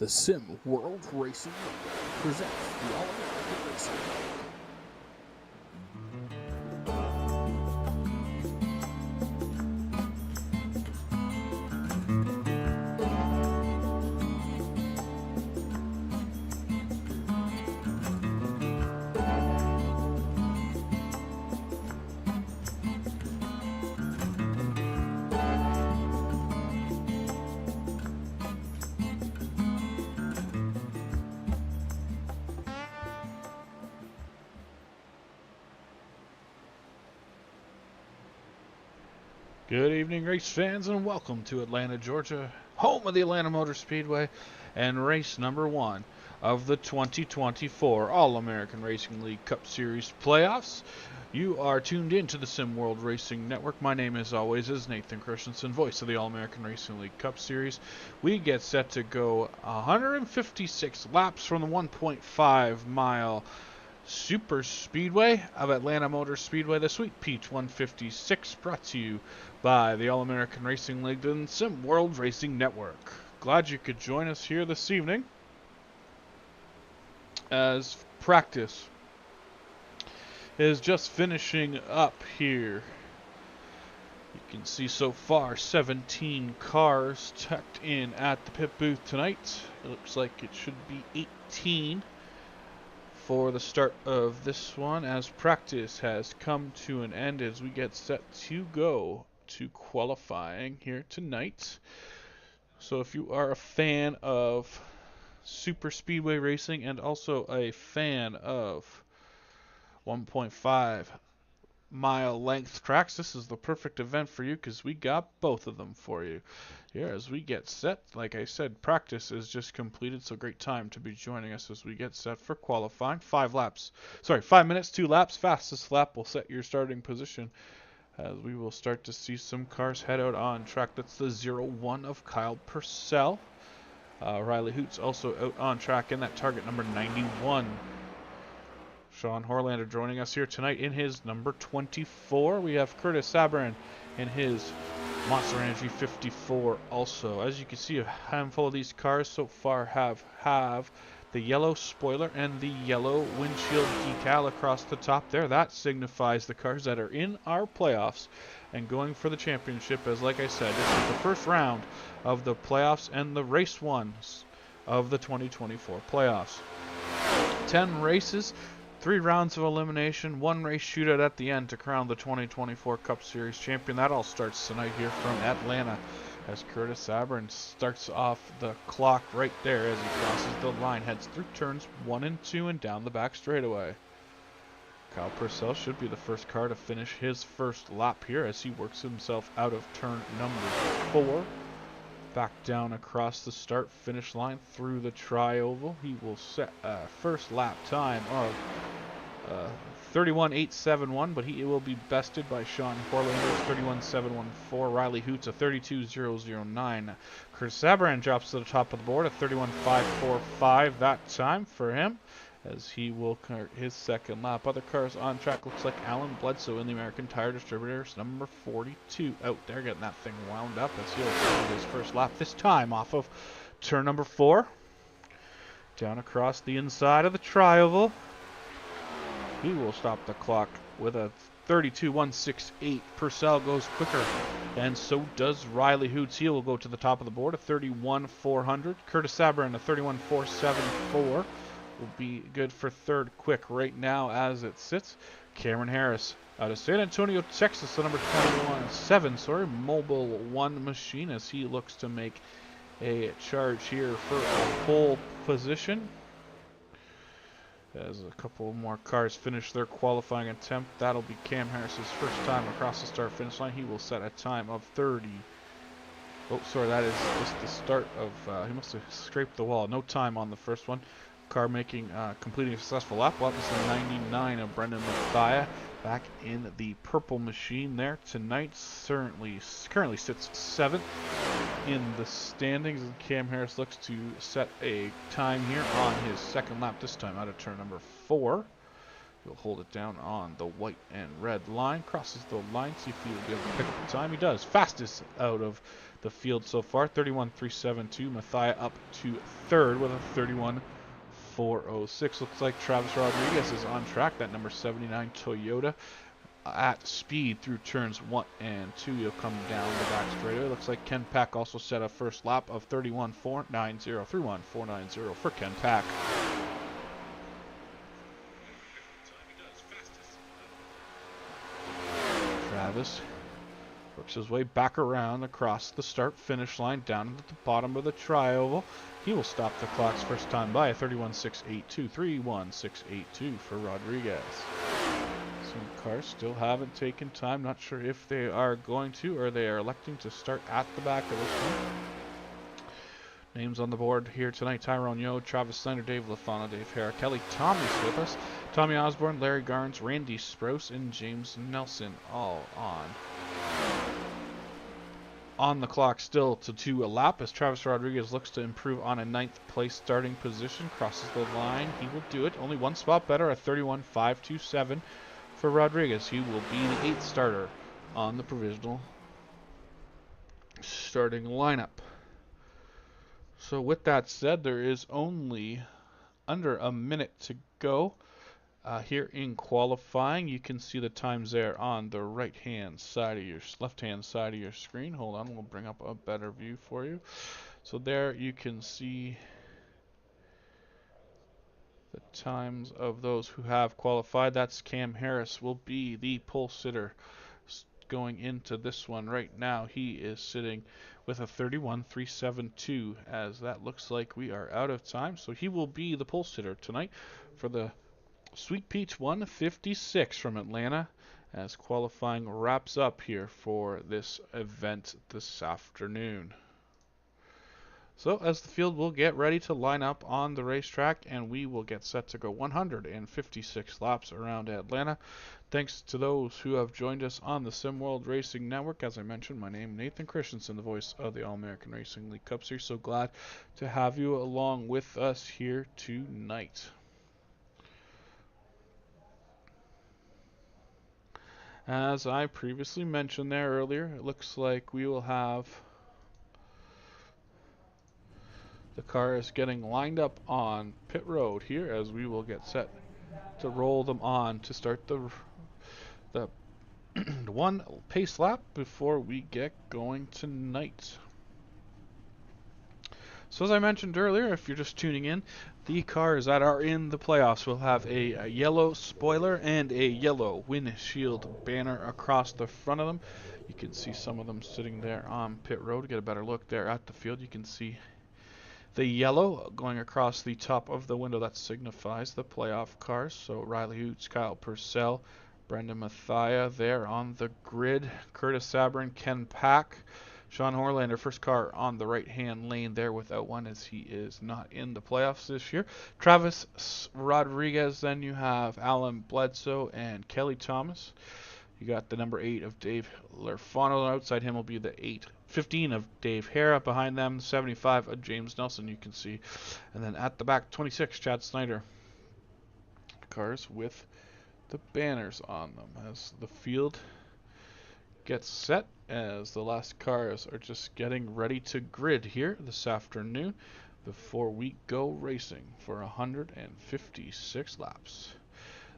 The Sim World Racing presents the All-American Racing. Good evening, race fans, and welcome to Atlanta, Georgia, home of the Atlanta Motor Speedway, and race number one of the 2024 All-American Racing League Cup Series playoffs. You are tuned in to the Sim World Racing Network. My name, as always, is Nathan Christensen, voice of the All-American Racing League Cup Series. We get set to go 156 laps from the 1.5 mile Super Speedway of Atlanta Motor Speedway, the Sweet Peach 156, brought to you by the All-American Racing League and Sim World Racing Network. Glad you could join us here this evening as practice is just finishing up here. You can see so far 17 cars tucked in at the pit booth tonight. It looks like it should be 18 for the start of this one, as practice has come to an end as we get set to go to qualifying here tonight. So if you are a fan of super speedway racing and also a fan of 1.5 mile length tracks, this is the perfect event for you because we got both of them for you here as we get set. Like I said, practice is just completed, so great time to be joining us as we get set for qualifying. 5 minutes, 2 laps. Fastest lap will set your starting position as we will start to see some cars head out on track. That's the 0-1 of Kyle Purcell. Riley Hoots also out on track in that target number 91. Sean Horlander joining us here tonight in his number 24. We have Curtis Sabrin in his Monster Energy 54 also. As you can see, a handful of these cars so far have the yellow spoiler and the yellow windshield decal across the top there. That signifies the cars that are in our playoffs and going for the championship, as like I said, this is the first round of the playoffs and the race ones of the 2024 playoffs. 10 races, 3 rounds of elimination, 1 race shootout at the end to crown the 2024 Cup Series champion. That all starts tonight here from Atlanta as Curtis Sabrin starts off the clock right there as he crosses the line, heads through turns 1 and 2 and down the back straightaway. Kyle Purcell should be the first car to finish his first lap here as he works himself out of turn number 4. Back down across the start-finish line through the tri-oval. He will set a first lap time of 31.871, but he will be bested by Sean Horlander's 31.714. Riley Hoots a 32.009. Curtis Sabrin drops to the top of the board at 31.545 that time for him, as he will start his second lap. Other cars on track, looks like Alan Bledsoe in the American Tire Distributors, number 42, out there getting that thing wound up as he'll start his first lap, this time off of turn number 4. Down across the inside of the tri-oval. He will stop the clock with a 32.168. Purcell goes quicker, and so does Riley Hoots. He will go to the top of the board at 31.400. Curtis Sabrin a 31.474. will be good for third quick right now as it sits. Cameron Harris out of San Antonio, Texas, the number 7, Mobile 1 machine, as he looks to make a charge here for a pole position. As a couple more cars finish their qualifying attempt, that'll be Cam Harris's first time across the start-finish line. He will set a time of 30. Oh, sorry, that is just the start of, he must have scraped the wall. No time on the first one. Car making, completing a successful lap. Well, this is the 99 of Brendan Mathia back in the purple machine there tonight. Currently sits 7th in the standings, and Cam Harris looks to set a time here on his second lap, this time out of turn number 4. He'll hold it down on the white and red line. Crosses the line. See if he'll be able to pick up the time. He does. Fastest out of the field so far. 31.372. Mathia up to third with a 31.406. Looks like Travis Rodriguez is on track. That number 79 Toyota at speed through turns 1 and 2. He'll come down the back straightaway. Looks like Ken Pack also set a first lap of 31.490. 31.490 for Ken Pack. Travis works his way back around across the start-finish line down at the bottom of the tri-oval. He will stop the clock's first time by a 31.682. 31.682 for Rodriguez. Some cars still haven't taken time. Not sure if they are going to or they are electing to start at the back of this one. Names on the board here tonight: Tyrone Yo, Travis Snyder, Dave Lafana, Dave Hara, Kelly Tommy's with us, Tommy Osborne, Larry Garnes, Randy Sprouse, and James Nelson all on the clock still to 2 a lap as Travis Rodriguez looks to improve on a 9th place starting position. Crosses the line. He will do it. Only one spot better at 31.527 for Rodriguez. He will be the 8th starter on the provisional starting lineup. So with that said, there is only under a minute to go here in qualifying. You can see the times there on the left-hand side of your screen. Hold on, we'll bring up a better view for you. So there you can see the times of those who have qualified. That's Cam Harris will be the pole sitter going into this one right now. He is sitting with a 31.372 as that looks like we are out of time. So he will be the pole sitter tonight for the Sweet Peach 156 from Atlanta as qualifying wraps up here for this event this afternoon. So as the field will get ready to line up on the racetrack and we will get set to go 156 laps around Atlanta. Thanks to those who have joined us on the SimWorld Racing Network. As I mentioned, my name is Nathan Christensen, the voice of the All-American Racing League Cup Series. So glad to have you along with us here tonight. As I previously mentioned there earlier, it looks like we will have the cars getting lined up on pit road here as we will get set to roll them on to start the one pace lap before we get going tonight. So as I mentioned earlier, if you're just tuning in, the cars that are in the playoffs will have a yellow spoiler and a yellow windshield banner across the front of them. You can see some of them sitting there on pit road. To get a better look there at the field, you can see the yellow going across the top of the window. That signifies the playoff cars. So Riley Hoots, Kyle Purcell, Brendan Mathia there on the grid. Curtis Sabrin, Ken Pack, Sean Horlander, first car on the right-hand lane there without one as he is not in the playoffs this year. Travis Rodriguez, then you have Alan Bledsoe and Kelly Thomas. You got the number 8 of Dave Lerfano. Outside him will be the 15 of Dave Hara. Behind them, 75 of James Nelson, you can see. And then at the back, 26, Chad Snyder. Cars with the banners on them as the field gets set, as the last cars are just getting ready to grid here this afternoon before we go racing for 156 laps.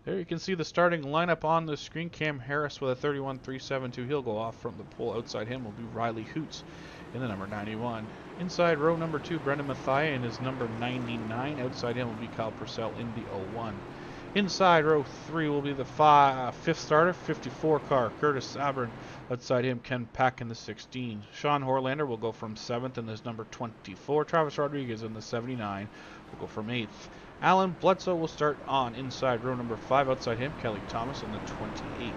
There you can see the starting lineup on the screen. Cam Harris with a 31.372. He'll go off from the pole. Outside him will be Riley Hoots in the number 91. Inside row number 2, Brendan Mathia in his number 99. Outside him will be Kyle Purcell in the 01. Inside row 3 will be the 5th starter, 54 car, Curtis Sabrin. Outside him, Ken Pack in the 16. Sean Horlander will go from 7th in his number 24. Travis Rodriguez in the 79 will go from 8th. Alan Bledsoe will start on inside row number 5. Outside him, Kelly Thomas in the 28th.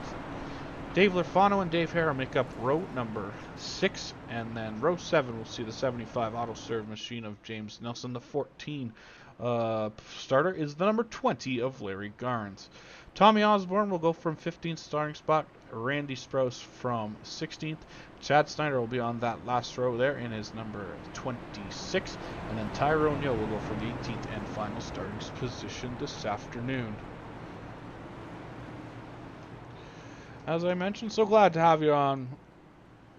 Dave Lerfano and Dave Hara make up row number 6. And then row 7 will see the 75 auto serve machine of James Nelson. The 14 starter is the number 20 of Larry Garnes. Tommy Osborne will go from 15th starting spot. Randy Sprouse from 16th. Chad Snyder will be on that last row there in his number 26. And then Tyrone Yo will go from the 18th and final starting position this afternoon. As I mentioned, so glad to have you on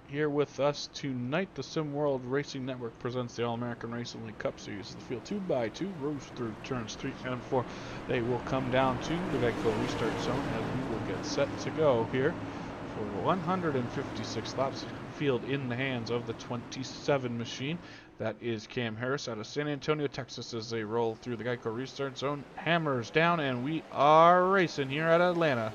here with us tonight. The SimWorld Racing Network presents the All-American Racing League Cup Series. The field 2x2 rows through turns 3 and 4. They will come down to the Geico restart zone as we will get set to go here for 156 laps. Field in the hands of the 27 machine. That is Cam Harris out of San Antonio, Texas, as they roll through the Geico restart zone. Hammers down, and we are racing here at Atlanta.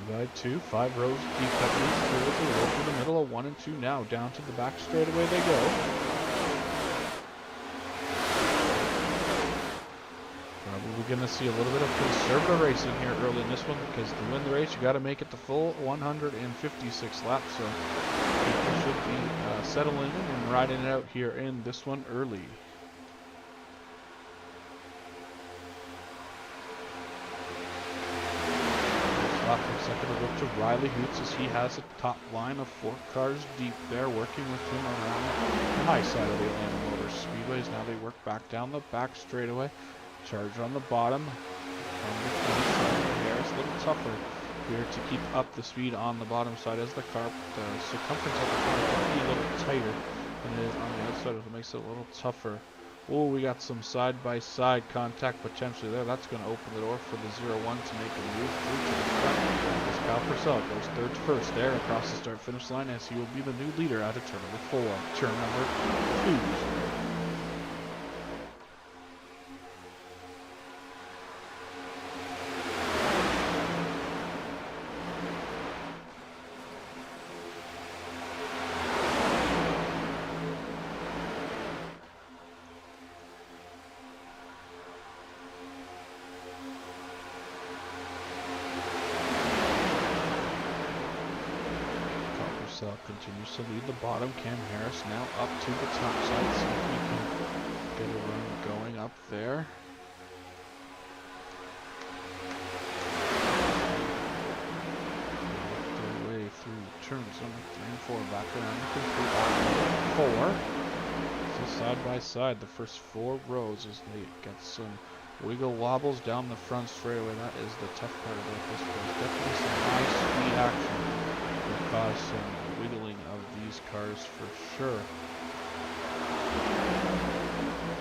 2x2, 5 rows deep at least. Here is a row for the middle of 1 and 2 now. Down to the back straightaway they go. Probably going to see a little bit of conservative racing here early in this one, because to win the race you got to make it the full 156 laps. So people should be settling in and riding it out here in this one early. From second to look to Riley Hoots as he has a top line of 4 cars deep there, working with him around the high side of the Atlanta Motor Speedways. Now they work back down the back straightaway. Charge on the bottom. Harris a little tougher here to keep up the speed on the bottom side as the circumference of the car is a little tighter than it is on the outside, which makes it a little tougher. Oh, we got some side-by-side contact potentially there. That's going to open the door for the 0-1 to make a move through to the front. As Kyle Purcell goes third to first there across the start-finish line, as he will be the new leader out of turn number 4. Turn number 2. Continues to lead the bottom. Cam Harris now up to the top side. See if we can get a run going up there. Work their way through turns number 3 and 4. Back around to 4. So side by side, the first 4 rows as they get some wiggle wobbles down the front straightaway. That is the tough part about this course. Definitely some high speed action will cause some wiggling of these cars for sure.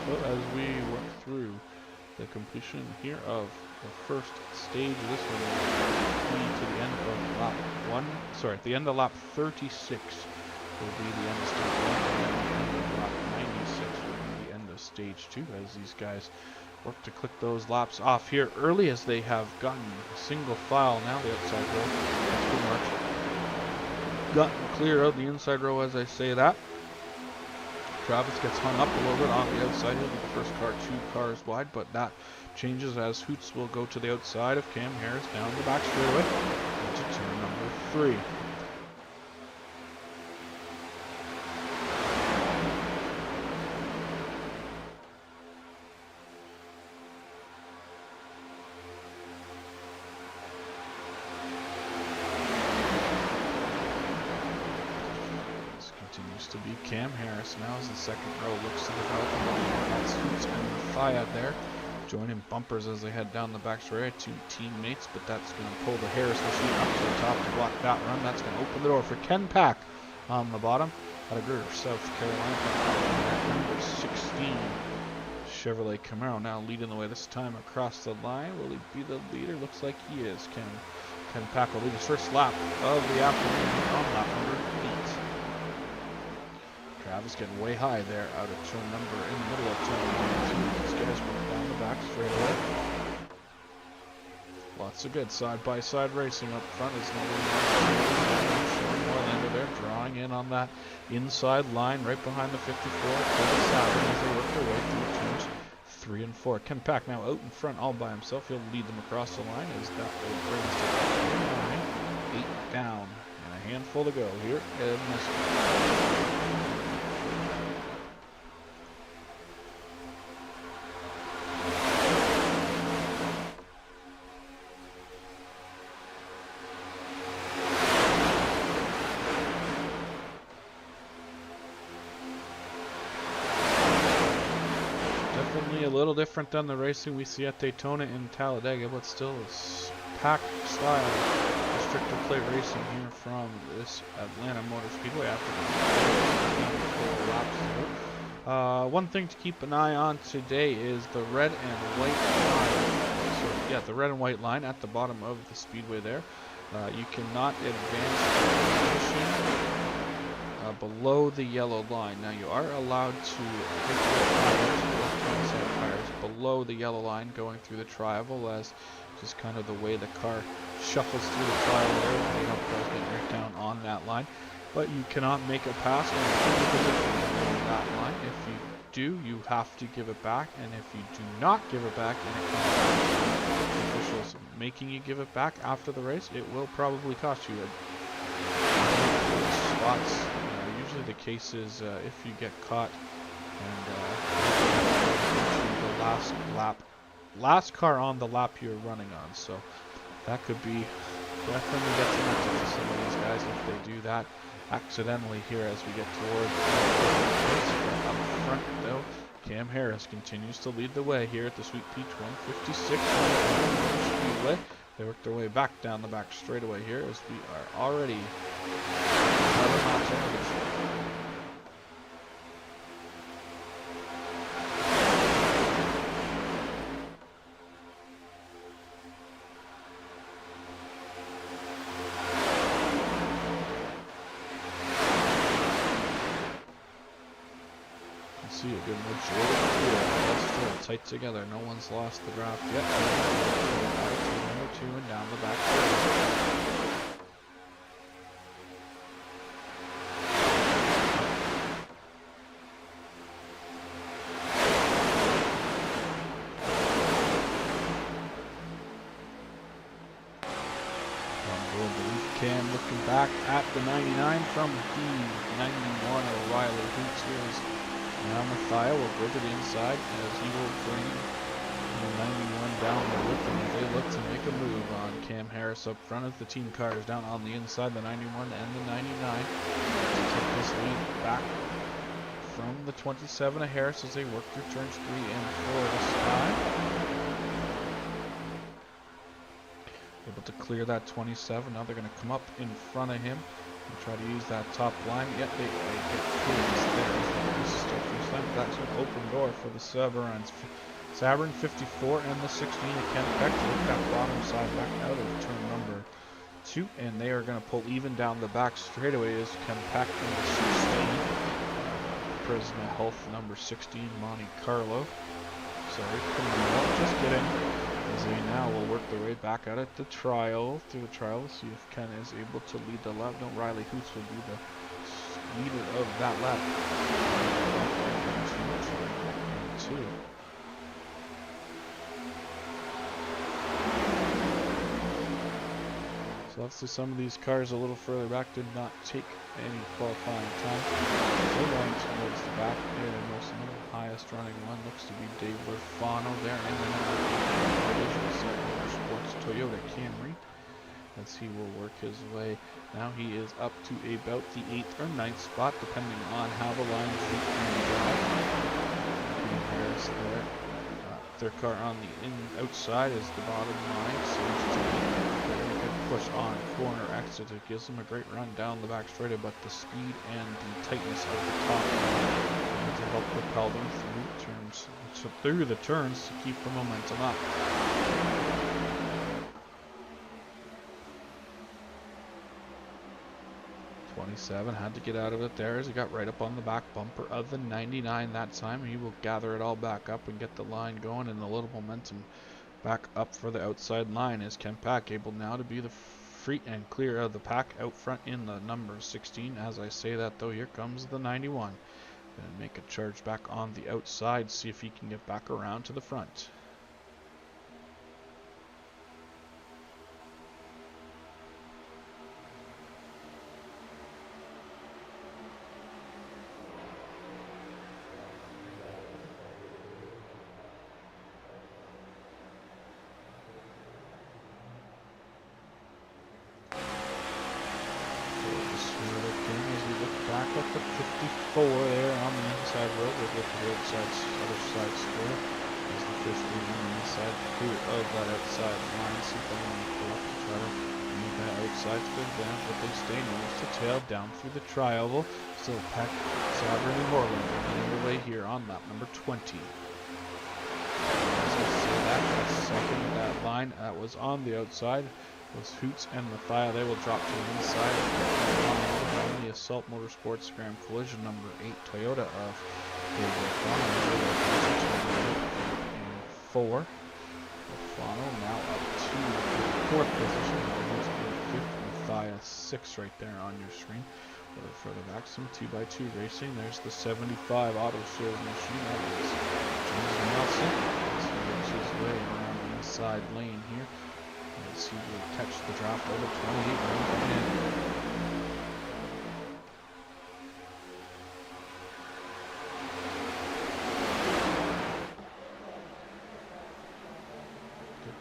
So as we work through the completion here of the first stage of this one, to the end of lap 1, sorry, at the end of lap 36 will be the end of stage 1, and then the end of lap 96 will be the end of stage 2 as these guys work to click those laps off here early as they have gotten single file now. The outside row has been marked. Gotten clear out the inside row as I say that. Travis gets hung up a little bit on the outside. He'll be the first car 2 cars wide, but that changes as Hoots will go to the outside of Cam Harris down the back straightaway into turn number 3. To be Cam Harris now as the second row looks to develop. That's Hoots and Mathia there, joining bumpers as they head down the back straight. 2 teammates, but that's going to pull the Harris machine up to the top to block that run. That's going to open the door for Ken Pack on the bottom out of Greer, South Carolina. Number 16 Chevrolet Camaro now leading the way this time across the line. Will he be the leader? Looks like he is. Ken Pack will lead his first lap of the afternoon on lap number 8. Travis getting way high there out of turn number, in the middle of turn number 2. These guys work down the back straight away. Lots of good side-by-side racing up front as Norlander there, drawing in on that inside line right behind the 54 as they work their way through turns 3 and 4. Ken Pack now out in front all by himself. He'll lead them across the line as that will bring us to 9, 8 down, and a handful to go here in this one. Definitely a little different than the racing we see at Daytona and Talladega, but still it's packed style restrictor plate racing here from this Atlanta Motor Speedway after the 4 laps through. One thing to keep an eye on today is the red and white line. So, yeah, the red and white line at the bottom of the speedway there. You cannot advance the position below the yellow line. Now you are allowed to take your tires below the yellow line going through the tri-oval, as just kind of the way the car shuffles through the tri-oval there. They don't go get right down on that line. But you cannot make a pass on that line. If you do, you have to give it back, and if you do not give it back and it comes back to the officials making you give it back after the race, it will probably cost you spots. Usually the case is if you get caught and the last car on the lap you're running on, so that could be definitely detrimental to some of these guys if they do that accidentally here as we get toward up front. Though Cam Harris continues to lead the way here at the Sweet Peach 156 Speedway. They work their way back down the back straightaway here as we are already 11 laps into this. See a good move here. Still tight together. No one's lost the draft yet. Number 2 and down the back. Cam looking back at the 99 from the 91 O'Reilly Hoots here. Now Mathia will go to the inside as he will bring the 91 down there with him. They look to make a move on Cam Harris up front as the team cars down on the inside, the 91 and the 99. To take this lead back from the 27 of Harris as they work through turns 3 and 4 this time. Able to clear that 27. Now they're going to come up in front of him and try to use that top line. Yet they get clearance there. That's an open door for the Sabrin 54 and the 16 of Ken Beck to look that bottom side back out of turn number 2, and they are going to pull even down the back straightaway as Ken Beck number 16, Prisma Health number 16, Monte Carlo. Sorry, just kidding. As they now will work their way back out at the trial, through the trial, see if Ken is able to lead the lap. No, Riley Hoots will be the leader of that lap. So let's see, some of these cars a little further back did not take any qualifying time. They're going towards the back here. The most highest running one looks to be Dave Lurfano there in the division Sports Toyota Camry, as he will work his way. Now he is up to about the 8th or 9th spot, depending on how the lines drive. Harris there. Their car on the outside is the bottom line. Seems to be a good push on corner exit. It gives them a great run down the back straightaway, but the speed and the tightness of the top line to help propel them through the turns to keep the momentum up. 27 had to get out of it there as he got right up on the back bumper of the 99 that time. He will gather it all back up and get the line going, and a little momentum back up for the outside line as Ken Pack able now to be the free and clear of the pack out front in the number 16. As I say that though, here comes the 91. Gonna make a charge back on the outside, see if he can get back around to the front. Back up at 54 there on the inside road. field. We'll go to the other side square. As the fish lead on the inside clear of that outside line. See if anyone can pull up to try to move that outside to the advantage, but they stay nose to tail down through the tri-oval. Still Peck, Sabrin, and Horland leading the way here on lap number 20. As I say that, second of that line that was on the outside was Hoots and Mathia. They will drop to the inside on the Assault Motorsports Grand Collision number 8 Toyota of David and 4. Fano now up to 4th position. Hoots in 5th, Mathia 6th right there on your screen. A little further back, some 2x2 racing. There's the 75 auto sales machine. That is James Nelson. As he works his way around the inside lane here. As he will catch the draft over 28 right in.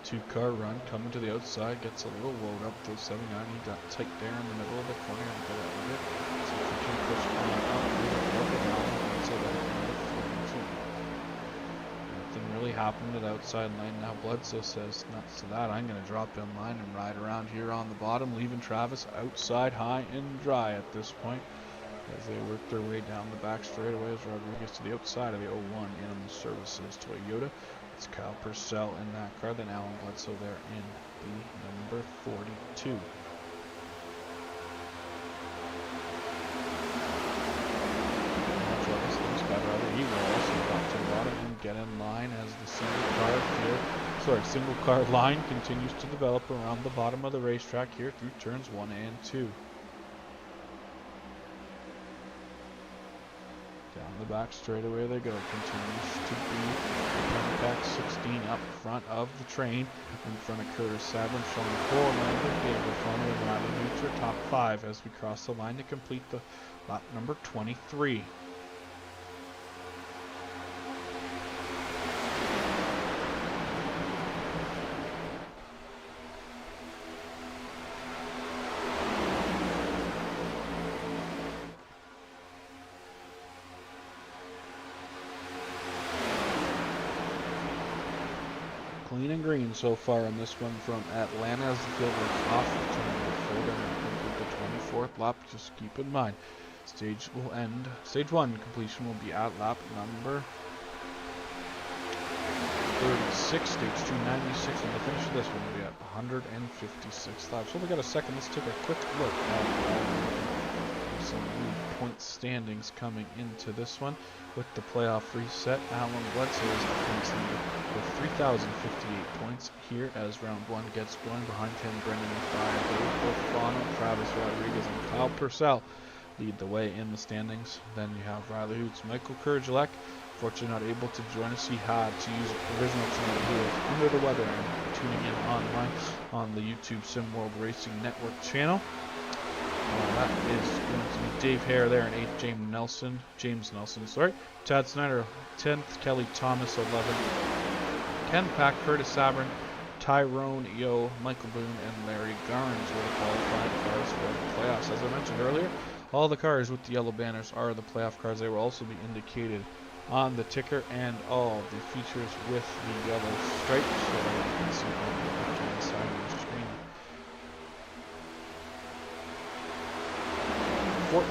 Two-car run coming to the outside, gets a little load up to 79. He got tight there in the middle of the corner and got out of it. So if he can push on up, so that nothing really happened at outside lane. Now Bledsoe says nuts to that. I'm going to drop in line and ride around here on the bottom, leaving Travis outside high and dry at this point as they work their way down the back straightaway as Rodriguez to the outside of the 01 Animal Services Toyota. It's Kyle Purcell in that car, then Alan Bledsoe there in the number 42. He will also drop to the bottom and get in line as the single car line continues to develop around the bottom of the racetrack here through turns 1 and 2. Down the back straightaway they go. Continues to be back 16 up front of the train. In front of Curtis Sabrin, showing Horlander, Gabriel Fano, and Riley Neutra top 5 as we cross the line to complete the lap number 23. Clean and green so far in this one from Atlanta as the field works off to number 4 and the 24th lap. Just keep in mind, stage 1 completion will be at lap number 36, stage 2 96, and the finish of this one will be at 156 laps. So we got a second. Let's take a quick look at some new point standings coming into this one. With the playoff reset, Alan Bledsoe is the points leader with 3,058 points here as round 1 gets going. Behind him, Brendan Mathia, Dave Fano, Travis Rodriguez, and Kyle Purcell lead the way in the standings. Then you have Riley Hoots, Michael Kurgelek. Fortunately not able to join us. He had to use a provisional tonight. He was under the weather and tuning in online on the YouTube Sim World Racing Network channel. That is going to be Dave Hare there in 8th, James Nelson, sorry. Tad Snyder 10th, Kelly Thomas 11th, Ken Pack, Curtis Sabrin, Tyrone Yo, Michael Boone, and Larry Garnes were the qualifying cars for the playoffs. As I mentioned earlier, all the cars with the yellow banners are the playoff cars. They will also be indicated on the ticker and all the features with the yellow stripes, so you can see on the left-hand side of your screen. 14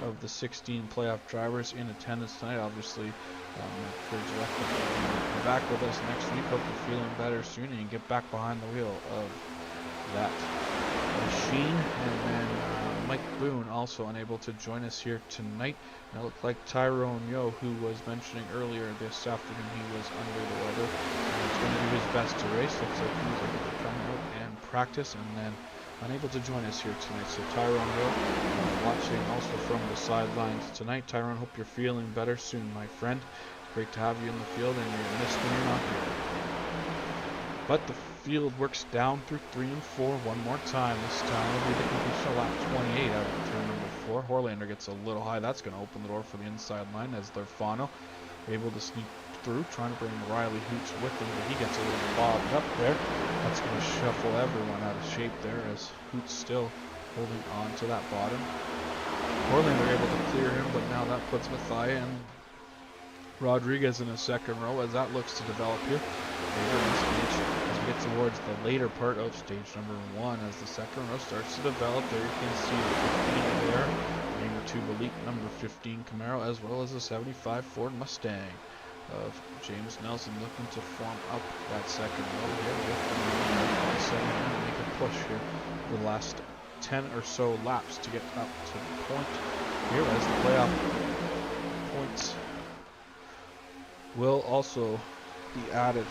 of the 16 playoff drivers in attendance tonight. Obviously, encourage you to be back with us next week. Hope you're feeling better soon and you get back behind the wheel of that machine. And then Mike Boone also unable to join us here tonight. And it looked like Tyrone Yo, who was mentioning earlier this afternoon, he was under the weather and he's going to do his best to race. Looks like he was able to come out and practice and then unable to join us here tonight. So Tyrone Yo, watching also from the sidelines tonight. Tyrone, hope you're feeling better soon, my friend. Great to have you in the field, and you're missed when you're not here. But the field works down through 3 and 4 one more time. This time will be the completion of lap 28 out of turn number 4. Horlander gets a little high. That's going to open the door for the inside line as Lerfano able to sneak through, trying to bring Riley Hoots with him, but he gets a little bobbed up there. That's going to shuffle everyone out of shape there as Hoots still holding on to that bottom. Portland are able to clear him, but now that puts Mathia and Rodriguez in a second row as that looks to develop here. Later in stage, as we get towards the later part of stage number 1, as the second row starts to develop, there you can see the 15 there, number 2 Malik, number 15 Camaro, as well as the 75 Ford Mustang of James Nelson looking to form up that second row here with the 7 and make a push here the last 10 or so laps to get up to the point here as the playoff points will also be added.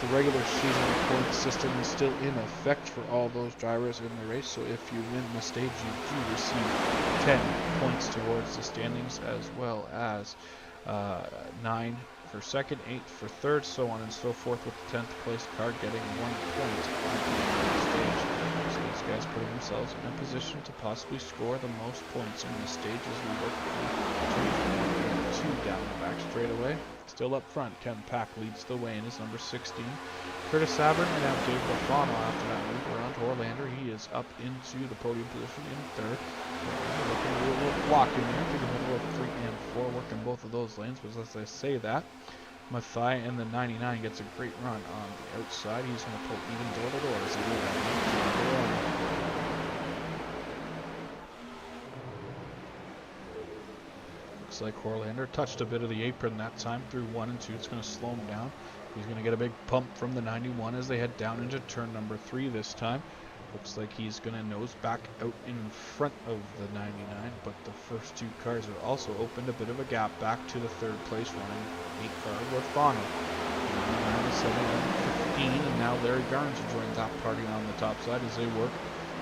The regular season point system is still in effect for all those drivers in the race, so if you win the stage, you do receive 10 points towards the standings, as well as 9 for second, 8 for third, so on and so forth, with the 10th place car getting 1 point at the end of the stage. So these guys putting themselves in a position to possibly score the most points in the stage as we work on 2 down the back straightaway. Still up front, Ken Pack leads the way in his number 16. Curtis Sabrin and now Dave Lafano after that move around to Orlander. He is up into the podium position in third. Looking to do a little blocking there through the middle of 3 and 4, working both of those lanes. But as I say that, Mathai in the 99 gets a great run on the outside. He's going to pull even door to door as he moves that. Looks like Horlander touched a bit of the apron that time through 1 and 2. It's going to slow him down. He's going to get a big pump from the 91 as they head down into turn number 3 this time. Looks like he's going to nose back out in front of the 99, but the first 2 cars are also opened a bit of a gap back to the 3rd place running 8 car with Fano. 15, and now Larry Garnes joins that party on the top side as they work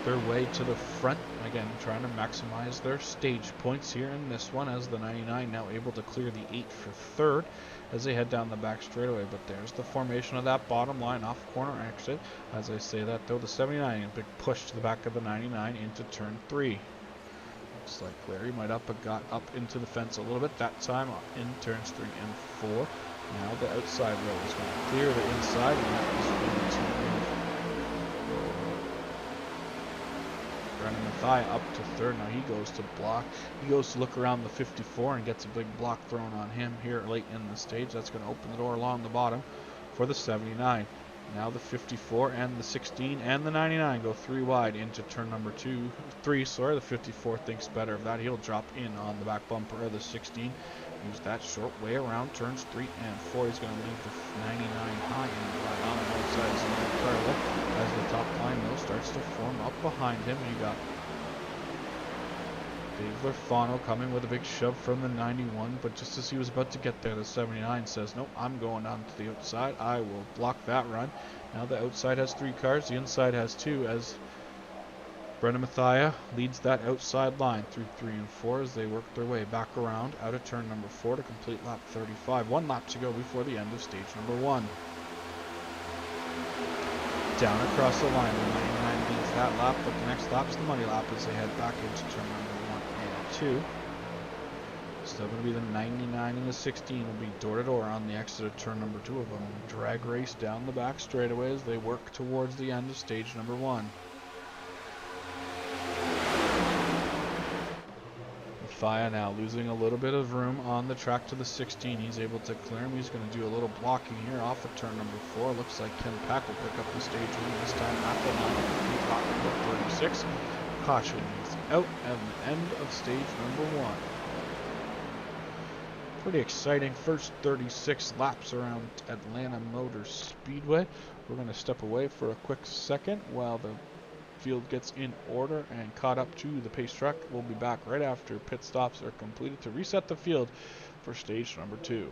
their way to the front, again trying to maximize their stage points here in this one, as the 99 now able to clear the 8 for third as they head down the back straightaway. But there's the formation of that bottom line off corner exit. As I say that though, the 79 a big push to the back of the 99 into turn 3. Looks like Larry might have got up into the fence a little bit that time in turns 3 and 4. Now the outside row is going to clear the inside, and that is going to Brendan Mathia up to third. Now he goes to block. He goes to look around the 54 and gets a big block thrown on him here late in the stage. That's going to open the door along the bottom for the 79. Now the 54 and the 16 and the 99 go 3 wide into turn number 3. The 54 thinks better of that. He'll drop in on the back bumper of the 16. Use that short way around turns 3 and 4. He's going to leave the 99 high and right on the outside parallel as the top line though starts to form up behind him. You got Dave Lafano coming with a big shove from the 91, but just as he was about to get there, the 79 says, nope, I'm going on to the outside. I will block that run. Now the outside has 3 cars, the inside has 2, as Brendan Mathia leads that outside line through 3 and 4 as they work their way back around out of turn number 4 to complete lap 35. 1 lap to go before the end of stage number 1. Down across the line, the 99 leads that lap, but the next lap is the money lap as they head back into turn number 1 and 2. Still going to be the 99 and the 16 will be door to door on the exit of turn number 2 of them. Drag race down the back straightaway as they work towards the end of stage number 1. Mathia now losing a little bit of room on the track to the 16. He's able to clear him. He's going to do a little blocking here off of turn number 4. Looks like Ken Pack will pick up the stage lead this time at the 36. Caution is out at the end of stage number 1. Pretty exciting first 36 laps around Atlanta Motor Speedway. We're going to step away for a quick second while the field gets in order and caught up to the pace truck. We'll be back right after pit stops are completed to reset the field for stage number 2.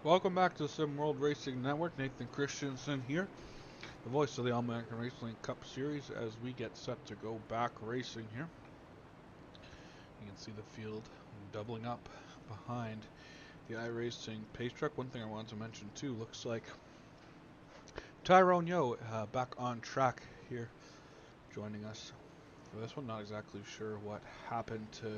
Welcome back to Sim World Racing Network. Nathan Christensen here, the voice of the All-American Racing Cup Series, as we get set to go back racing here. You can see the field doubling up behind the iRacing pace truck. One thing I wanted to mention too, looks like Tyrone Yo back on track here, joining us for this one. Not exactly sure what happened to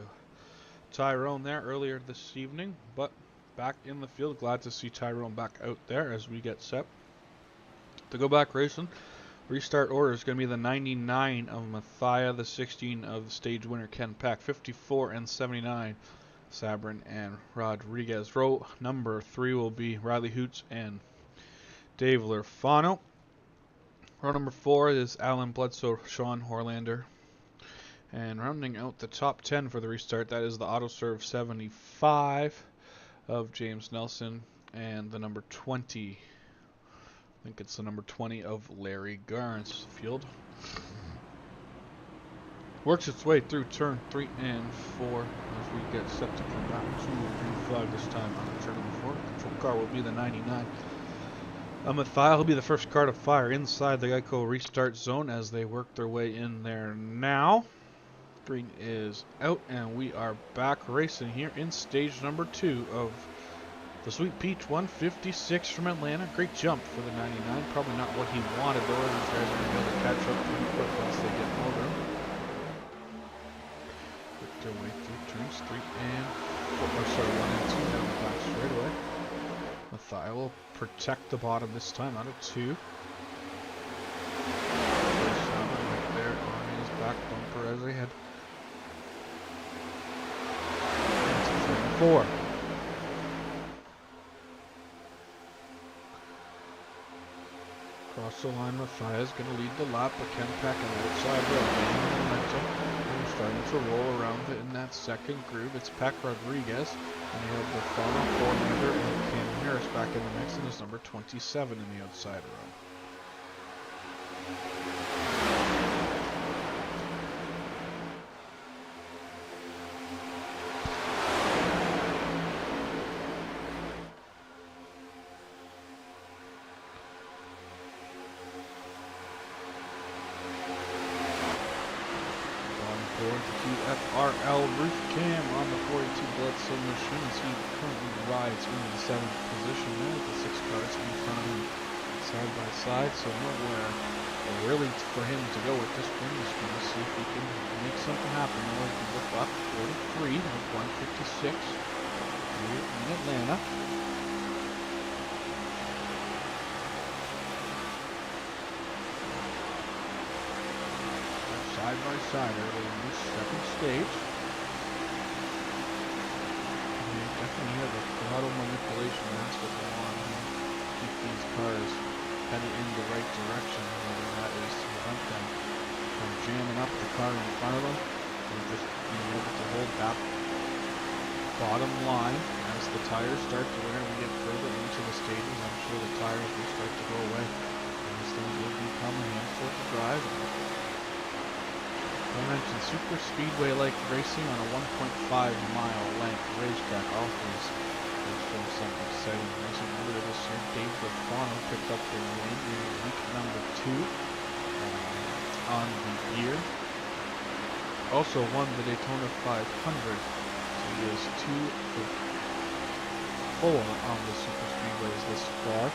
Tyrone there earlier this evening, but back in the field. Glad to see Tyrone back out there as we get set to go back racing. Restart order is going to be the 99 of Mathia, the 16 of the stage winner Ken Pack, 54 and 79 Sabrin and Rodriguez. Row number 3 will be Riley Hoots and Dave Lerfano. Row number 4 is Alan Bledsoe, Sean Horlander. And rounding out the top 10 for the restart, that is the AutoServe 75 of James Nelson and the number 20. I think it's the number 20 of Larry Garns. Field works its way through turn 3 and 4 as we get set to come back to a green flag this time on turn number 4. Control car will be the 99. Mathia will be the first car to fire inside the Geico restart zone as they work their way in there now. Green is out and we are back racing here in stage number 2 of the Sweet Peach 156 from Atlanta. Great jump for the 99. Probably not what he wanted though. These guys are going to be able to catch up pretty quick once they get more room. Work their way through turns 3 and 4. Sorry, 1 and 2 down the back straightaway. Mathia will protect the bottom this time out of 2. Right there on his back bumper as they head. 4. Across the line, Mathia is going to lead the lap, but Ken Pack on the outside road, gaining momentum. We're starting to roll around in that second groove. It's Pac Rodriguez, and you have the Fano, Horlander, and Cam Harris back in the mix, and is number 27 in the outside row. AARL roof cam on the 42 Bledsoe machine as he currently rides in the 7th position there with the 6 cars in front of him side by side, so nowhere really for him to go with this one. Just going to see if he can make something happen. Now we can look up 43 of 156 here in Atlanta. Side by side early in this second stage. And you definitely hear the throttle manipulation has to go on here. Keep these cars headed in the right direction, whether that is to prevent them from jamming up the car in front of them, or just being able to hold that bottom line as the tires start to wear and we get further into the stages. I'm sure the tires will start to go away. And these things will become a handful to drive. I mentioned super speedway like racing on a 1.5-mile length racetrack offers some exciting racing. Earlier this year, Dave Lerfano picked up the win in week number 2 on the year. Also won the Daytona 500. So he is 2 for 4 on the super speedways this far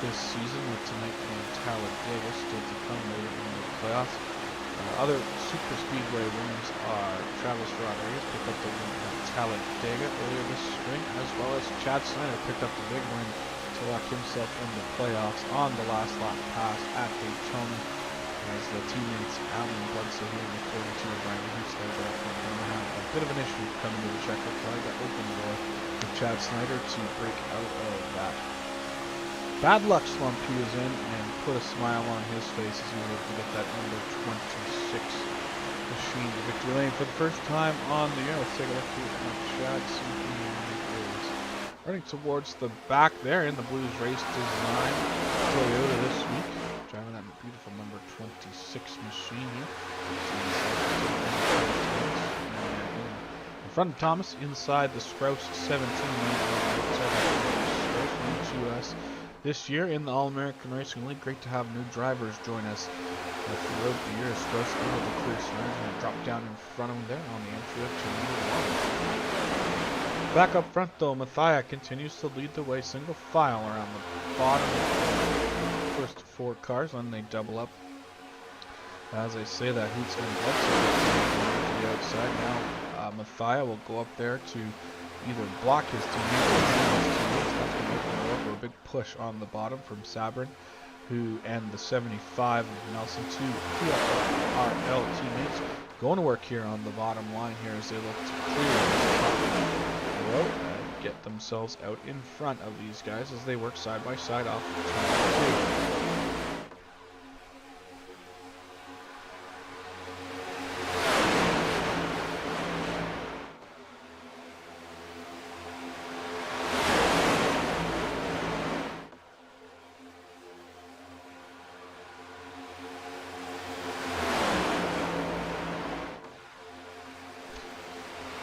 this season, with tonight being Talladega still to come later in the playoffs. Other super speedway winners are Travis Rodriguez, picked up the win at Talladega earlier this spring, as well as Chad Snyder picked up the big win to lock himself in the playoffs on the last lap pass at Daytona, as the teammates Alan Bledsoe here in the 42 of Riley Hoots there are going to have a bit of an issue coming to the checker flag. That open door for Chad Snyder to break out of that bad luck slump he was in and put a smile on his face as he was able to get that number 26 machine to victory lane for the first time on the year. Let's take a look at Chad is running towards the back there in the Blues race design Toyota this week, driving that beautiful number 26 machine here. In front of Thomas, inside the Sprouse 17 man. this year in the All-American Racing League. Great to have new drivers join us throughout the year. Strauss able to clear Smith and drop down in front of him there on the entry up to number 1. Back up front though, Mathia continues to lead the way single file around the bottom of the first 4 cars when they double up. As I say that, Hoots and Bledsoe to the outside now. Mathia will go up there to either block his teammates or his teammates. That's going to open the door for a big push on the bottom from Sabrin, who and the 75 of Nelson, two AARL teammates, going to work here on the bottom line here as they look to clear the road and get themselves out in front of these guys as they work side by side off turn 2.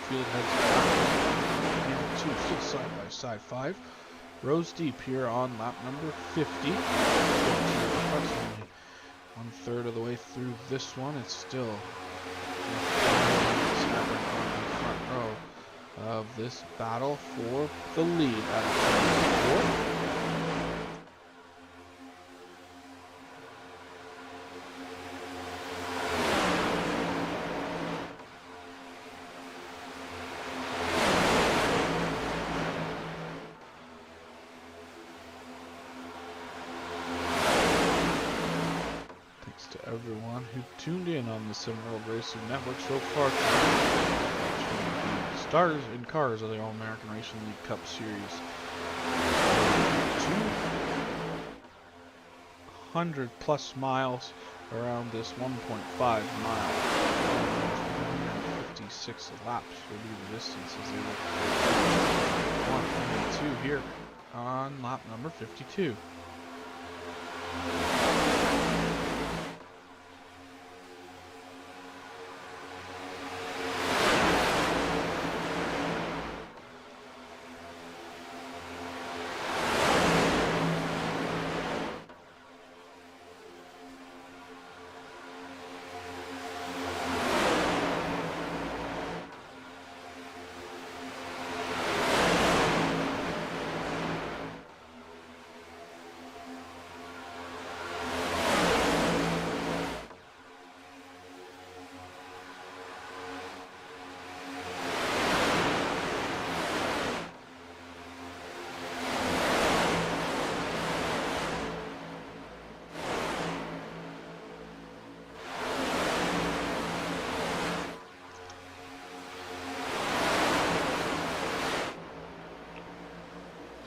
Field heads back. Still side by side 5. Rows deep here on lap number 50. Approximately 1/3 of the way through this one. It's still happening on the front row of this battle for the lead at turn 4. To everyone who tuned in on the SimWorld Racing Network so far tonight. Stars in cars of the All-American Racing League Cup Series. 200 plus miles around this 1.5 mile. 56 laps will be the distance as they look for 1 and 2 here on lap number 52.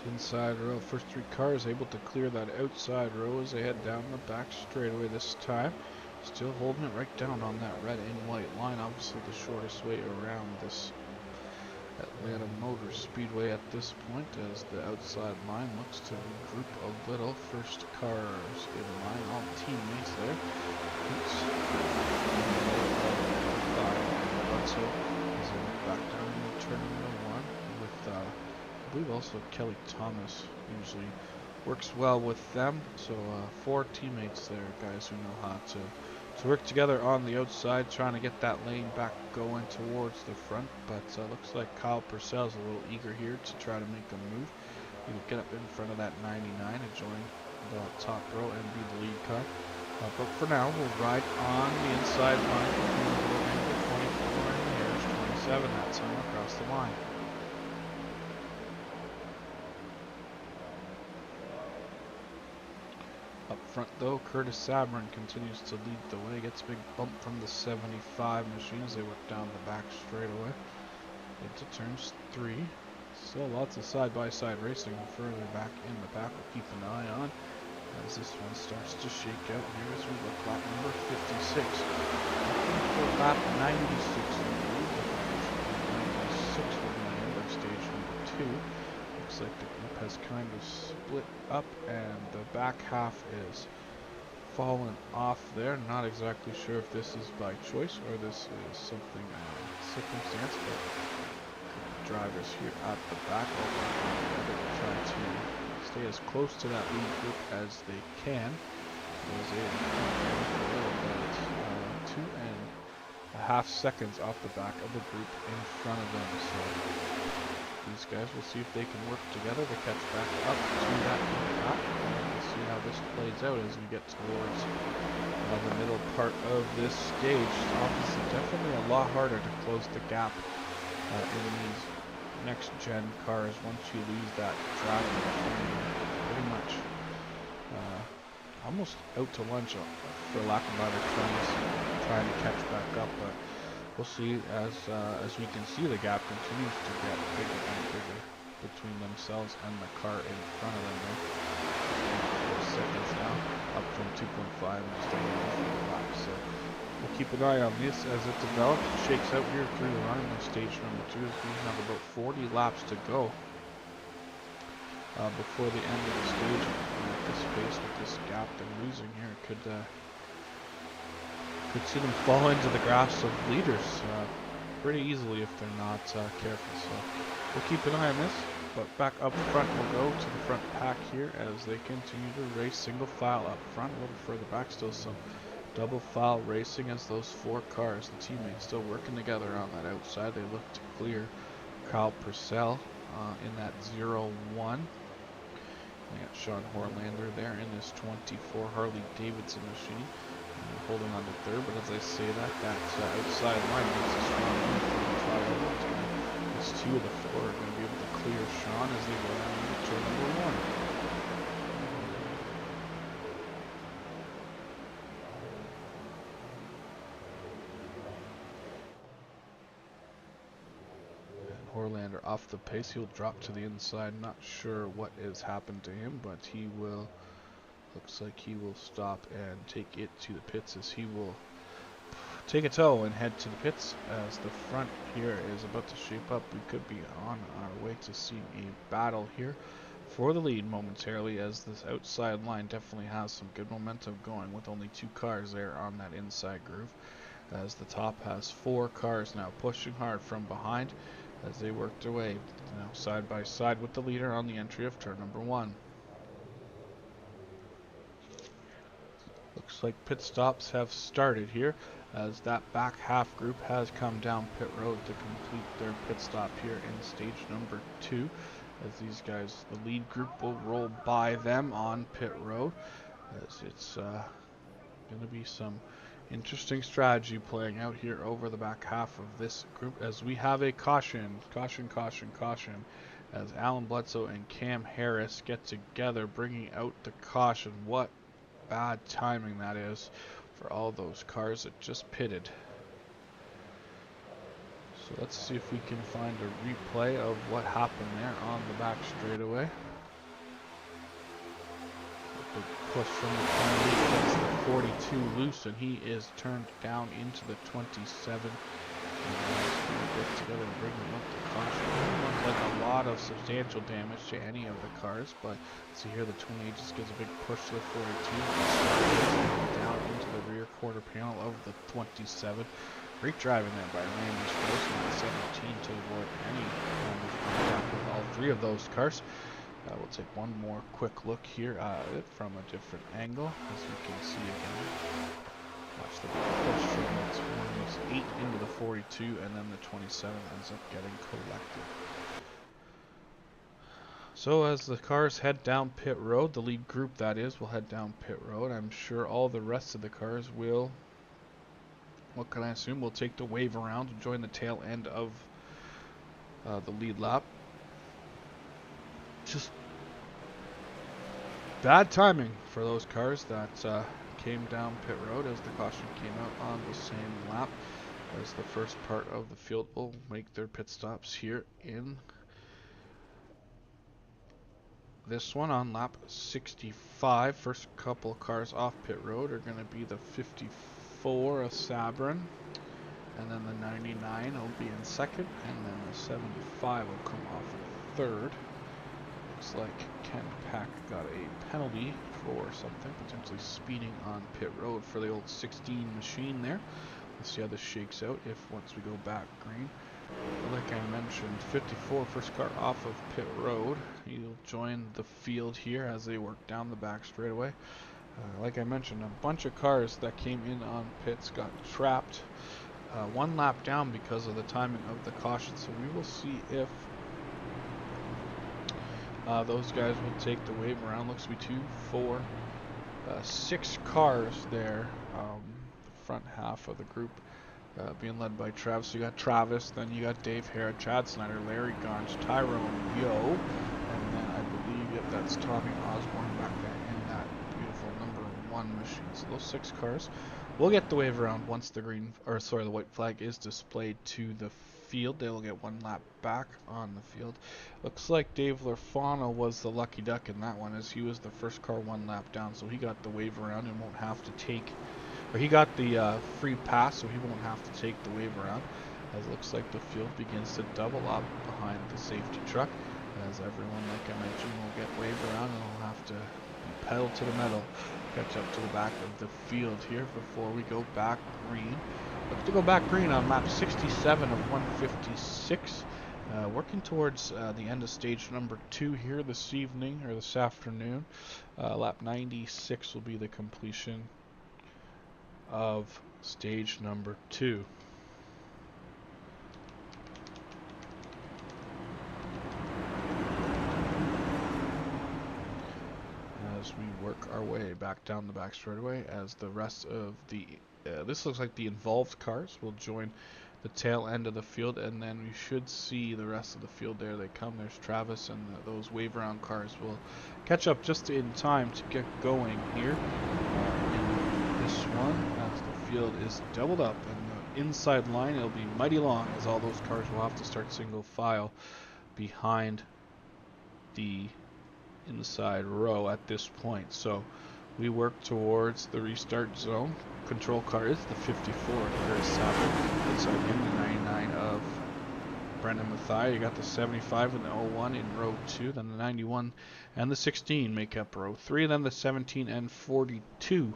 Inside row, first 3 cars able to clear that outside row as they head down the back straightaway this time. Still holding it right down on that red and white line, obviously the shortest way around this Atlanta Motor Speedway at this point, as the outside line looks to regroup a little. First cars in line, all teammates there. So as they look back down in turn number 1 with I believe also Kelly Thomas usually works well with them. So 4 teammates there, guys who know how to work together on the outside, trying to get that lane back going towards the front. But looks like Kyle Purcell's a little eager here to try to make a move. Either get up in front of that 99 and join the top row and be the lead car. But for now, we'll ride on the inside line. 24 and here's 27. That's him across the line. Up front though, Curtis Sabrin continues to lead the way. Gets a big bump from the 75 machine as they work down the back straightaway into turns 3. Still lots of side-by-side racing further back in the back. We'll keep an eye on as this one starts to shake out here as we look lap number 56. For lap 96, 96 will be the end of stage number 2. Looks like the group has kind of split up and the back half is fallen off there. Not exactly sure if this is by choice or this is something circumstance, but the drivers here at the back all working together to try to stay as close to that lead group as they can. As they a little bit, 2.5 seconds off the back of the group in front of them. So these guys will see if they can work together to catch back up to that gap. We'll see how this plays out as we get towards the middle part of this stage. It's obviously definitely a lot harder to close the gap in these next gen cars once you lose that travel. Pretty much almost out to lunch, for lack of better terms, trying to catch back up. But we'll see as we can see the gap continues to get bigger and bigger between themselves and the car in front of them. 4 seconds now, up from 2.5 and just over 4 laps. So we'll keep an eye on this as it develops, shakes out here through the run in stage number 2. We have about 40 laps to go before the end of the stage. At this pace, with this gap they're losing here, could see them fall into the grasp of leaders pretty easily if they're not careful. So we'll keep an eye on this. But back up front we'll go to the front pack here as they continue to race single file up front. A little further back, still some double file racing as those 4 cars, the teammates, still working together on that outside. They look to clear Kyle Purcell in that 0-1. We got Sean Horlander there in this 24 Harley Davidson machine, holding on to third. But as I say that outside line makes a strong move for the trial. These 2 of the 4 are going to be able to clear Sean as they go into turn number 1. Horlander off the pace, he'll drop to the inside. Not sure what has happened to him, but he will, looks like he will stop and take it to the pits as he will take a tow and head to the pits as the front here is about to shape up. We could be on our way to seeing a battle here for the lead momentarily, as this outside line definitely has some good momentum going with only 2 cars there on that inside groove, as the top has 4 cars now pushing hard from behind as they work their way side by side with the leader on the entry of turn number 1. Looks like pit stops have started here as that back half group has come down pit road to complete their pit stop here in stage number 2, as these guys, the lead group, will roll by them on pit road, as it's going to be some interesting strategy playing out here over the back half of this group, as we have a caution, as Alan Bledsoe and Cam Harris get together, bringing out the caution. What bad timing that is for all those cars that just pitted. So let's see if we can find a replay of what happened there on the back straightaway. Big push from the 28, gets the 42 loose, and he is turned down into the 27. And get together and bring them up to caution. It looks like a lot of substantial damage to any of the cars, but see here the 28 just gives a big push to the 42, down into the rear quarter panel of the 27. Great driving there by Randy Strauss on the 17 to avoid any kind of contact with all 3 of those cars. We'll take one more quick look here at it from a different angle, as you can see again. Watch the push from the 28 into the 42, and then the 27 ends up getting collected. So as the cars head down pit road, the lead group that is, will head down pit road. I'm sure all the rest of the cars will, what can I assume, will take the wave around to join the tail end of the lead lap. Just bad timing for those cars that came down pit road, as the caution came out on the same lap as the first part of the field will make their pit stops here in this one on lap 65. First couple cars off pit road are going to be the 54 of Sabrin, and then the 99 will be in second, and then the 75 will come off in third. Looks like Ken Pack got a penalty for something, potentially speeding on pit road for the old 16 machine there. Let's see how this shakes out if once we go back green. Like I mentioned, 54 first car off of pit road. He'll join the field here as they work down the back straightaway. Like I mentioned, a bunch of cars that came in on pits got trapped one lap down because of the timing of the caution. So we will see if those guys will take the wave around. Looks to be 2, 4, 6 cars there. The front half of the group being led by Travis. So you got Travis, then you got Dave Hare, Chad Snyder, Larry Gonch, Tyrone Yo, and then I believe that's Tommy Osborne back there in that beautiful number 1 machine. So those 6 cars will get the wave around once the the white flag is displayed to the field. They will get 1 lap back on the field. Looks like Dave Lorfano was the lucky duck in that one, as he was the first car 1 lap down, so he got the wave around and won't have to take, or he got the free pass, so he won't have to take the wave around. As it looks like the field begins to double up behind the safety truck, as everyone, like I mentioned, will get wave around and will have to pedal to the metal, catch up to the back of the field here before we go back green. Looks to go back green on lap 67 of 156. Working towards the end of stage number 2 here this evening, or this afternoon. Lap 96 will be the completion of stage number 2. As we work our way back down the back straightaway, as the rest of the this looks like the involved cars will join the tail end of the field, and then we should see the rest of the field. There they come. There's Travis, and those wave around cars will catch up just in time to get going here in this one, as the field is doubled up, and the inside line, it'll be mighty long, as all those cars will have to start single file behind the inside row at this point. So we work towards the restart zone. Control car is the 54 of Saturn. Inside him, the 99 of Brendan Mathai. You got the 75 and the 01 in row 2. Then the 91 and the 16 make up row 3. Then the 17 and 42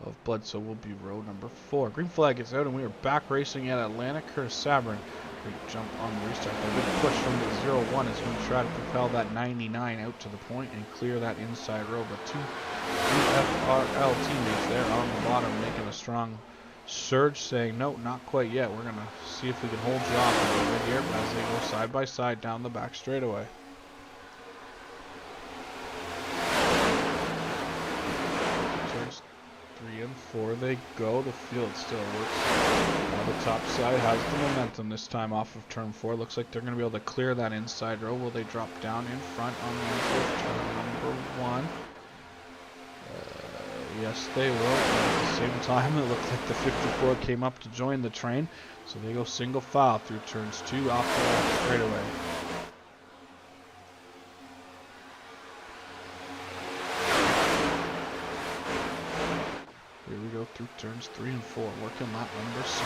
of Bledsoe will be row number 4. Green flag is out, and we are back racing at Atlanta. Curtis Sabrin. Great jump on the restart. A good push from the 01 is going to try to propel that 99 out to the point and clear that inside row. But 2 AARL teammates there on the bottom making a strong surge, saying, no, not quite yet. We're going to see if we can hold you off a little bit here as they go side by side down the back straightaway. Turns 3 and 4 they go. The field still works. The top side has the momentum this time off of turn 4. Looks like they're going to be able to clear that inside row. Will they drop down in front on the inside turn number 1? Yes, they will. At the same time, it looks like the 54 came up to join the train. So they go single file through turns 2 off the left straightaway. Here we go through turns 3 and 4. Working lap number 6.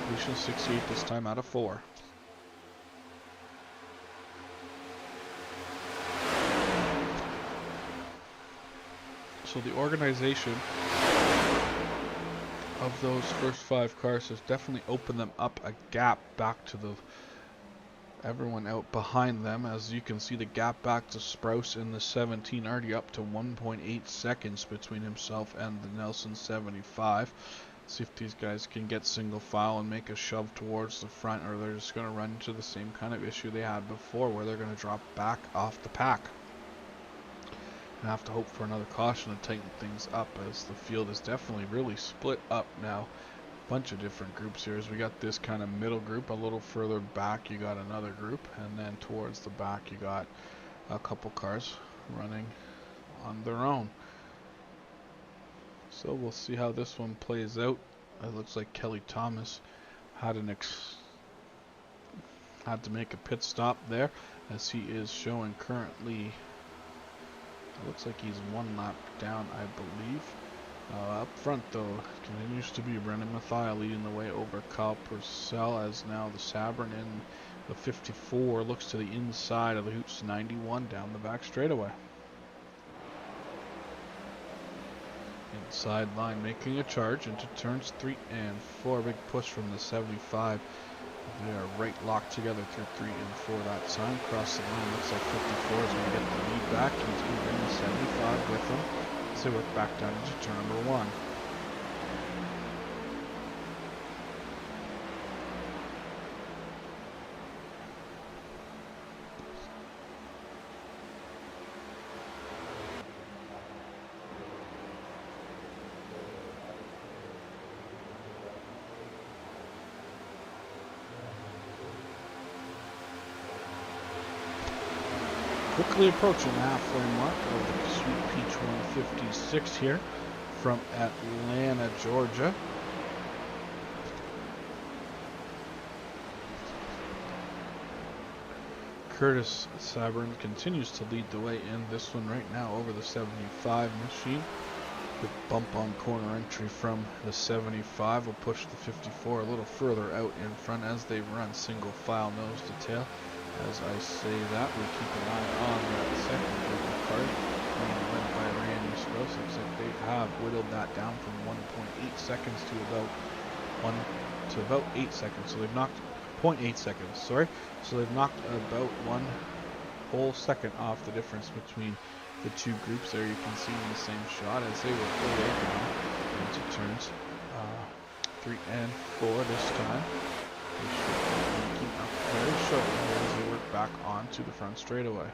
Completion 68 this time out of 4. So the organization of those first 5 cars has definitely opened them up a gap back to the everyone out behind them. As you can see, the gap back to Sprouse in the 17 already up to 1.8 seconds between himself and the Nelson 75. See if these guys can get single file and make a shove towards the front, or they're just going to run into the same kind of issue they had before, where they're going to drop back off the pack. And have to hope for another caution to tighten things up, as the field is definitely really split up now. Bunch of different groups here, as we got this kind of middle group. A little further back you got another group, and then towards the back you got a couple cars running on their own. So we'll see how this one plays out. It looks like Kelly Thomas had to make a pit stop there, as he is showing currently, it looks like he's 1 lap down, I believe. Up front, though, continues to be Brendan Mathia leading the way over Kyle Purcell, as now the Sabrin in the 54 looks to the inside of the Hoots 91 down the back straightaway. Inside line making a charge into turns 3 and 4. Big push from the 75. They are right locked together through 3 and 4 that time. Across the line, looks like 54 is going to get the lead back. He's going to bring the 75 with him. So we're back down into turn number 1. Quickly approaching the halfway mark of the Sweet Peach 156 here from Atlanta, Georgia. Curtis Sabrin continues to lead the way in this one right now over the 75 machine. The bump on corner entry from the 75 will push the 54 a little further out in front as they run single file nose to tail. As I say that, we keep an eye on that second group of cars being led by Randy Strauss. Looks like they have whittled that down from 1.8 seconds to about 8 seconds. So they've knocked 0.8 seconds, sorry. So they've knocked about 1 whole second off the difference between the two groups there. You can see in the same shot as they work their way down into turns 3 and 4 this time. They should keep up very shortly as they work back onto the front straightaway.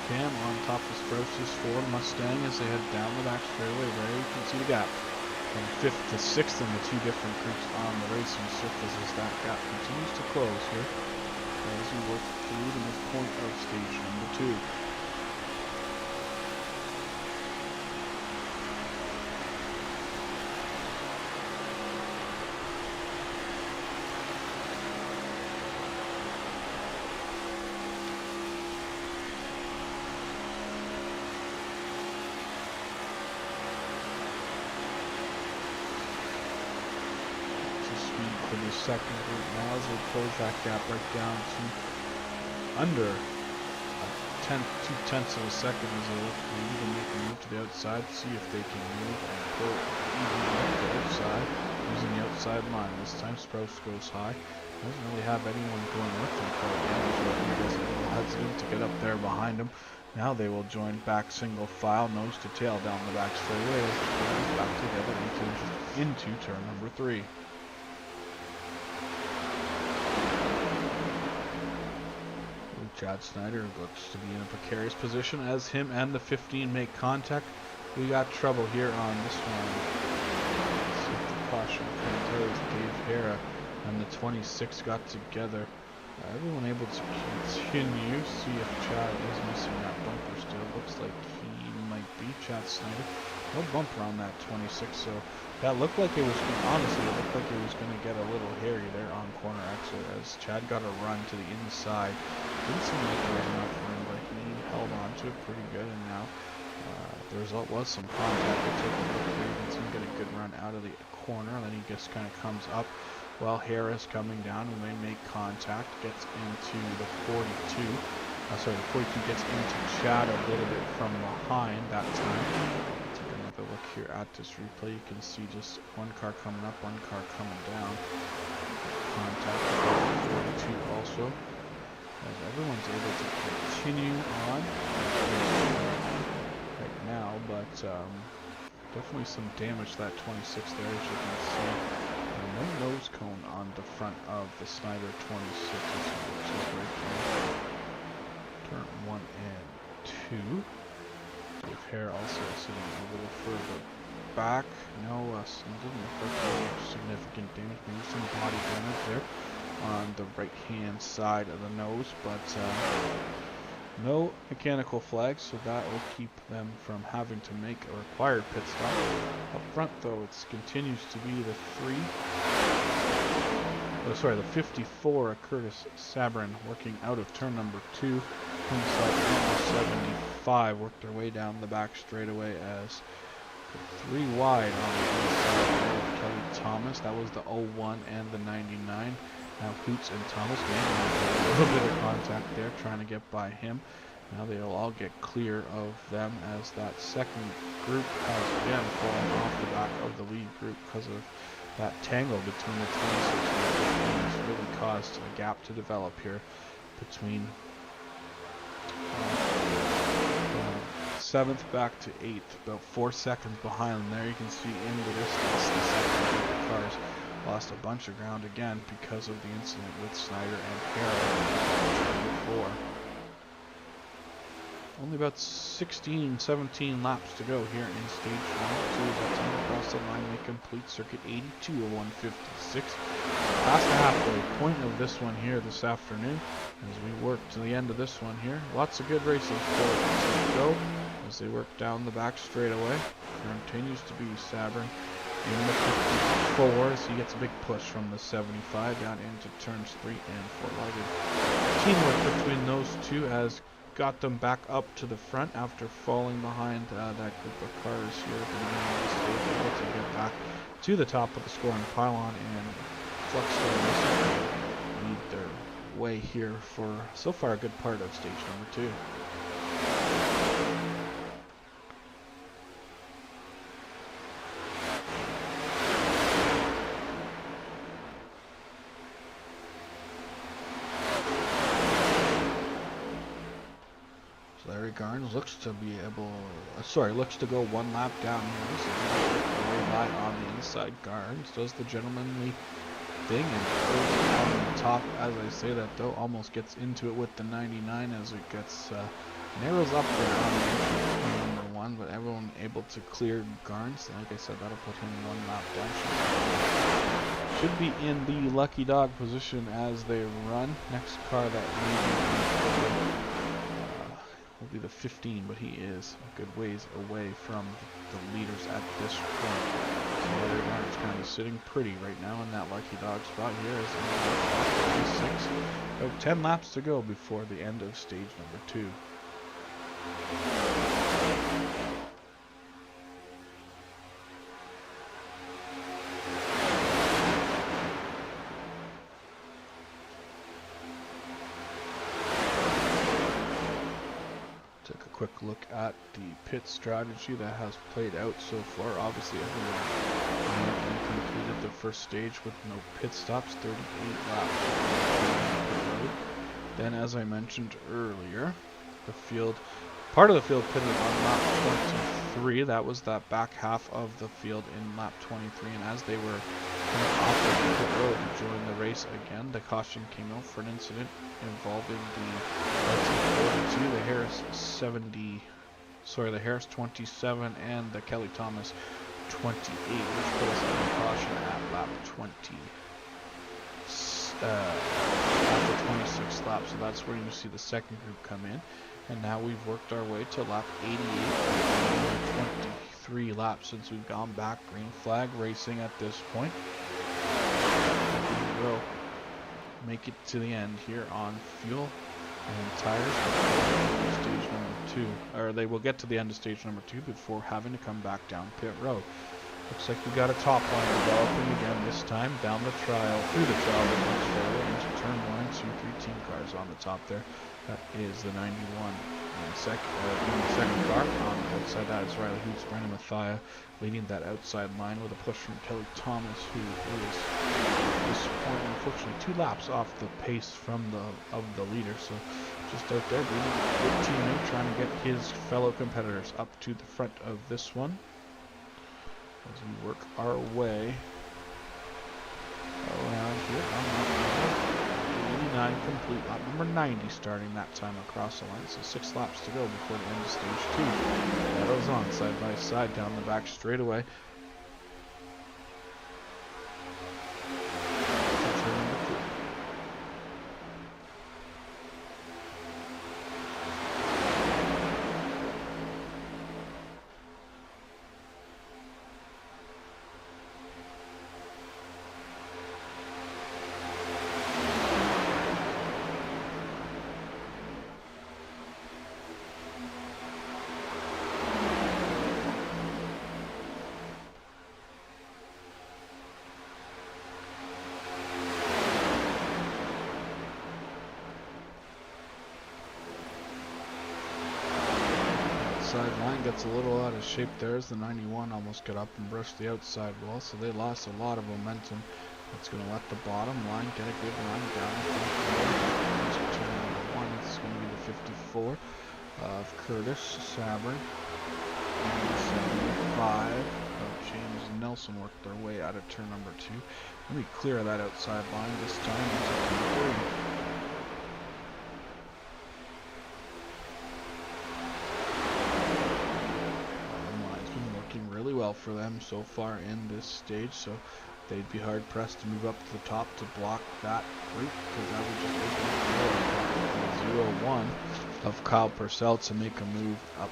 Cam on top of Sprouse's Ford Mustang as they head down the back straightaway. There you can see the gap from 5th to 6th in the two different groups on the racing surface as that gap continues to close here as we work through the midpoint of stage number 2. For the second group now as they close that gap right down to under 2/10 of a second as they look maybe to make a move to the outside to see if they can move and go even up the outside using the outside line. This time Sprouse goes high. Doesn't really have anyone going with him quite yet. He gets a little hesitant to get up there behind him. Now they will join back single file, nose to tail down the back straightaway as they go back together into turn number 3. Chad Snyder looks to be in a precarious position as him and the 15 make contact. We got trouble here on this one. Let's see if the caution comes as Dave Hara and the 26 got together. Everyone able to continue. See if Chad is missing that bumper still. Looks like he might be. Chad Snyder. No bumper on that 26, so that looked like it was, honestly, it looked like it was going to get a little hairy there on corner exit as Chad got a run to the inside. Didn't seem like there was enough room, but he held on to it pretty good, and now the result was some contact. They took a look here. You can see him get a good run out of the corner, and then he just kind of comes up while Harris coming down, and they make contact, gets into the 42. The 42 gets into Chad a little bit from behind that time. Take another look here at this replay. You can see just one car coming up, one car coming down. Contact with the 42 also. As everyone's able to continue on right now, but definitely some damage to that 26 there, as you can see. No nose cone on the front of the Snyder 26, which is right there. Turn 1 and 2. With hair also sitting a little further back. No, didn't look like any significant damage. Maybe some body damage there on the right hand side of the nose, but no mechanical flags, so that will keep them from having to make a required pit stop. Up front though, it continues to be the 54 Curtis Sabrin working out of turn number 2. Inside number 75 worked their way down the back straightaway as 3 wide on the inside of Kelly Thomas. That was the 01 and the 99. Now Hoots and Thomas making a little bit of contact there, trying to get by him. Now they'll all get clear of them as that second group has again fallen off the back of the lead group because of that tangle between the 26 and 15s really caused a gap to develop here between 7th back to 8th, about 4 seconds behind them. There you can see in the distance the second group of cars lost a bunch of ground again because of the incident with Snyder and Harrell before. Only about 16, 17 laps to go here in stage 1. Two as that time across the line, they complete circuit 82 of 156. Past the halfway point of this one here this afternoon as we work to the end of this one here. Lots of good racing still to go as they work down the back straightaway. Continues to be Sabrin in the 54 as he gets a big push from the 75 down into turns 3 and 4. A lot of good teamwork between those two as got them back up to the front after falling behind that group of cars here at the beginning of the stage, able to get back to the top of the scoring pylon and Fluxstar lead their way here for so far a good part of stage number 2. Larry Garnes looks to be able, looks to go one lap down here, so very high on the inside. Garnes does the gentlemanly thing and goes on the top. As I say that though, almost gets into it with the 99 as it gets narrows up there on the entry number 1, but everyone able to clear Garnes. Like I said, that'll put him one lap down. Should be in the lucky dog position as they run. Next car that will be the 15, but he is a good ways away from the leaders at this point. So Larry Garnes kind of sitting pretty right now in that lucky dog spot here as 26. About 10 laps to go before the end of stage number 2. Take a quick look at the pit strategy that has played out so far. Obviously everyone completed the first stage with no pit stops, 38 laps. Then as I mentioned earlier, the field, part of the field pitted on lap 23. That was that back half of the field in lap 23, and as they were coming off of the pit road to join the race again, the caution came out for an incident involving the 42, the Harris 27 and the Kelly Thomas 28, which put us on caution at lap 20. After 26 laps, so that's where you see the second group come in, and now we've worked our way to lap 88, 23 laps since we've gone back. Green flag racing at this point. We will make it to the end here on fuel and tires before stage number 2, or they will get to the end of stage number 2 before having to come back down pit road. Looks like we got a top line developing again, this time down the through the trial that comes forward into turn 1 and 2, 3 team cars on the top there. That is the 91 and second car. On the outside that is Riley Hoots, Brendan Mathia leading that outside line with a push from Kelly Thomas, who is disappointing. Unfortunately, 2 laps off the pace from the leader, so just out there being a good teammate, trying to get his fellow competitors up to the front of this one. As we work our way around here on lap 89 complete, lap number 90 starting that time across the line. So 6 laps to go before the end of stage 2. Meadows on side by side down the back straightaway. Nelson gets a little out of shape there as the 91 almost got up and brushed the outside wall, so they lost a lot of momentum. That's going to let the bottom line get a good run down into turn number 1. It's going to be the 54 of Curtis Sabrin. And the 75 of James Nelson worked their way out of turn number 2. Let me clear that outside line this time into turn 3. Really well for them so far in this stage, so they'd be hard pressed to move up to the top to block that route, because that would just open the 0-1 of Kyle Purcell to make a move up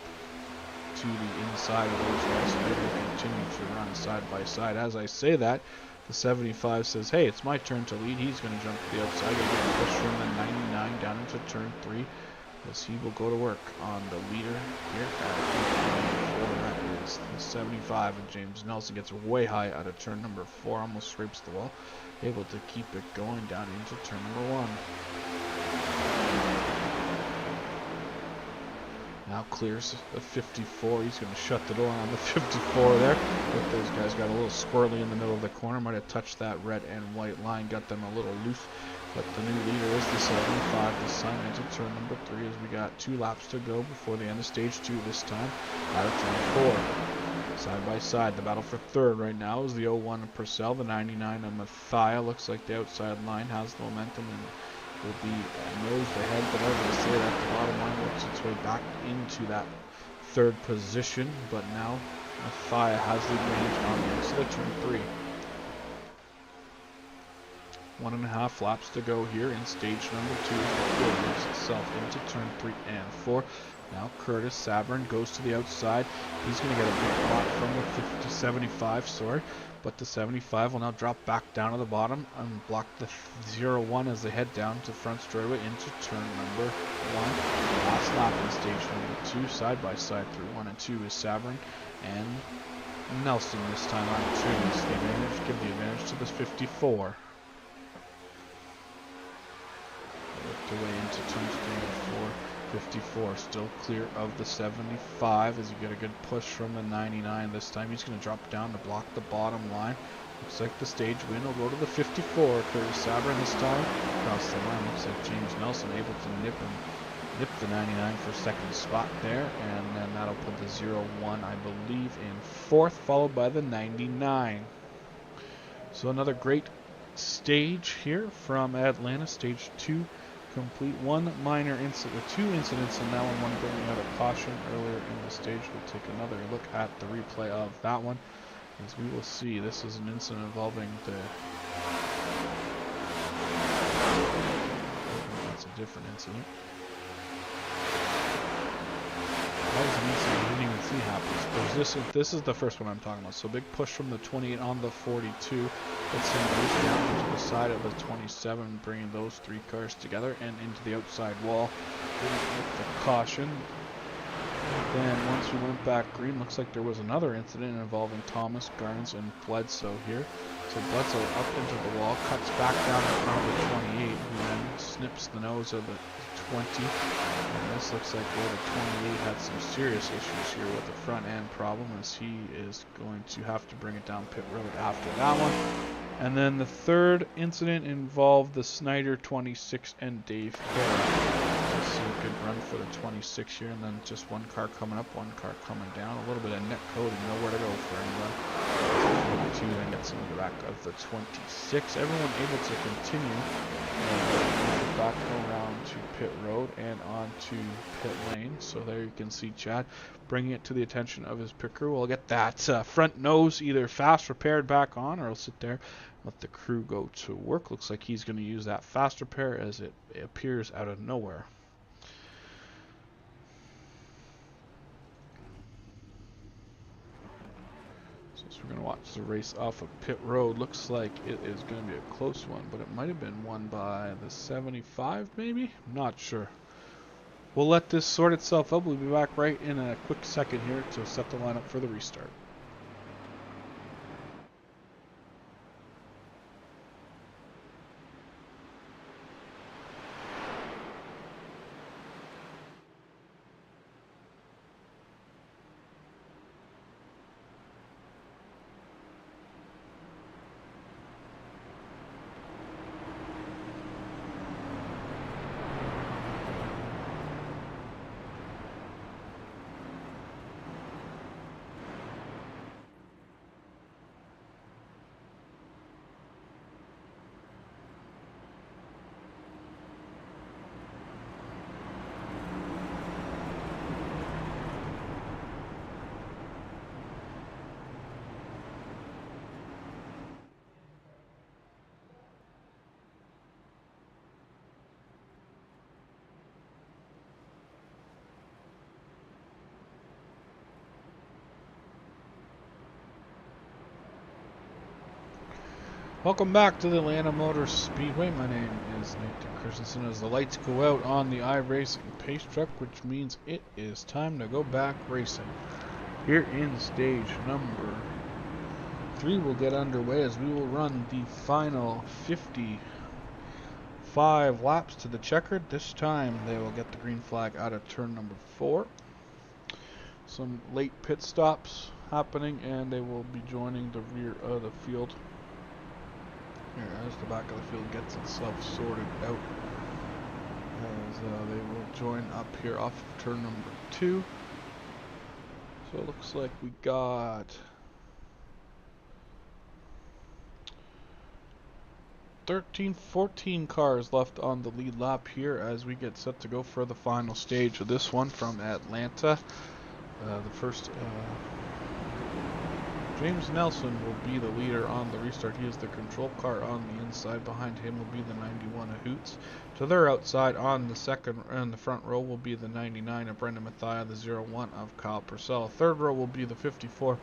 to the inside of those rails, so they will continue to run side by side. As I say that, the 75 says, hey, it's my turn to lead. He's going to jump to the outside, going to push from the 99 down into turn 3, as he will go to work on the leader here at the 75 of James Nelson. Gets way high out of turn number 4, almost scrapes the wall, able to keep it going down into turn number 1. Now clears the 54. He's going to shut the door on the 54 there. But those guys got a little squirrely in the middle of the corner. Might have touched that red and white line, got them a little loose. But the new leader is the 75 this time into turn number 3, as we got 2 laps to go before the end of stage 2 this time out of turn 4. Side by side, the battle for third right now is the 01 of Purcell, the 99 of Mathia. Looks like the outside line has the momentum and will be nose ahead, but as I say that, the bottom line works its way back into that third position, but now Mathia has the advantage on the exit of turn 3. 1.5 laps to go here in stage number 2 before it moves itself into turn 3 and 4. Now Curtis Sabrin goes to the outside. He's going to get a big block from the 75, but the 75 will now drop back down to the bottom and block the 01 as they head down to front straightaway into turn number 1. Last lap in stage number 2, side by side through 1 and 2 is Sabrin and Nelson this time on 2. So the advantage, give the advantage to this 54. Worked away into turn 3 and 4. 54 still clear of the 75 as you get a good push from the 99. This time he's going to drop down to block the bottom line. Looks like the stage win will go to the 54. Curtis Sabrin this time across the line. Looks like James Nelson able to nip the 99 for second spot there, and then that'll put the 01 I believe in fourth, followed by the 99. So another great stage here from Atlanta, stage 2 complete. One minor incident, 2 incidents in that one bringing out a caution earlier in the stage. We'll take another look at the replay of that one, as we will see this is an incident involving the that's a different incident. That was an incident I didn't even see happen. This is the first one I'm talking about. So big push from the 28 on the 42. Let's see goes down to the side of the 27, bringing those 3 cars together and into the outside wall. With the caution. Then once we went back green, looks like there was another incident involving Thomas, Garnes, and Bledsoe here. So Bledsoe up into the wall, cuts back down in front of the 28, who then snips the nose of the 20. And this looks like where the 28 had some serious issues here with the front end problem, as he is going to have to bring it down pit road after that one. And then the third incident involved the Snyder 26 and Dave Carey. See a good run for the 26 here, and then just one car coming up, one car coming down. A little bit of net code and nowhere to go for anyone. 22 then gets into the back of the 26. Everyone able to continue back around to pit road and onto pit lane. So there you can see Chad bringing it to the attention of his pit crew. We'll get that front nose either fast repaired back on, or he'll sit there, let the crew go to work. Looks like he's going to use that fast repair as it appears out of nowhere. So we're going to watch the race off of pit road. Looks like it is going to be a close one, but it might have been won by the 75 maybe? Not sure. We'll let this sort itself out. We'll be back right in a quick second here to set the lineup for the restart. Welcome back to the Atlanta Motor Speedway. My name is Nathan Christensen. As the lights go out on the iRacing pace truck, which means it is time to go back racing. Here in stage number 3 will get underway as we will run the final 55 laps to the checkered. This time they will get the green flag out of turn number 4. Some late pit stops happening and they will be joining the rear of the field. Here, as the back of the field gets itself sorted out, as they will join up here off of turn number 2. So it looks like we got 14 cars left on the lead lap here as we get set to go for the final stage of this one from Atlanta. The first James Nelson will be the leader on the restart. He is the control car on the inside. Behind him will be the 91 of Hoots. To their outside on the front row will be the 99 of Brendan Mathia, the 01 of Kyle Purcell. Third row will be the 54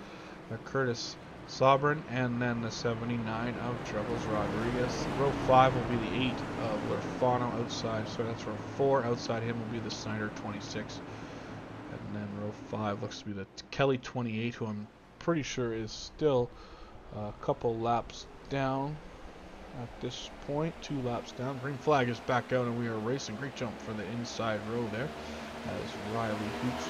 of Curtis Sobrin, and then the 79 of Troubles Rodriguez. Row 5 will be the 8 of Lurfano outside. So that's row 4. Outside him will be the Snyder 26. And then row 5 looks to be the Kelly 28, who I'm pretty sure is still a couple laps down at this point. 2 laps down. Green flag is back out and we are racing. Great jump for the inside row there as Riley Hoots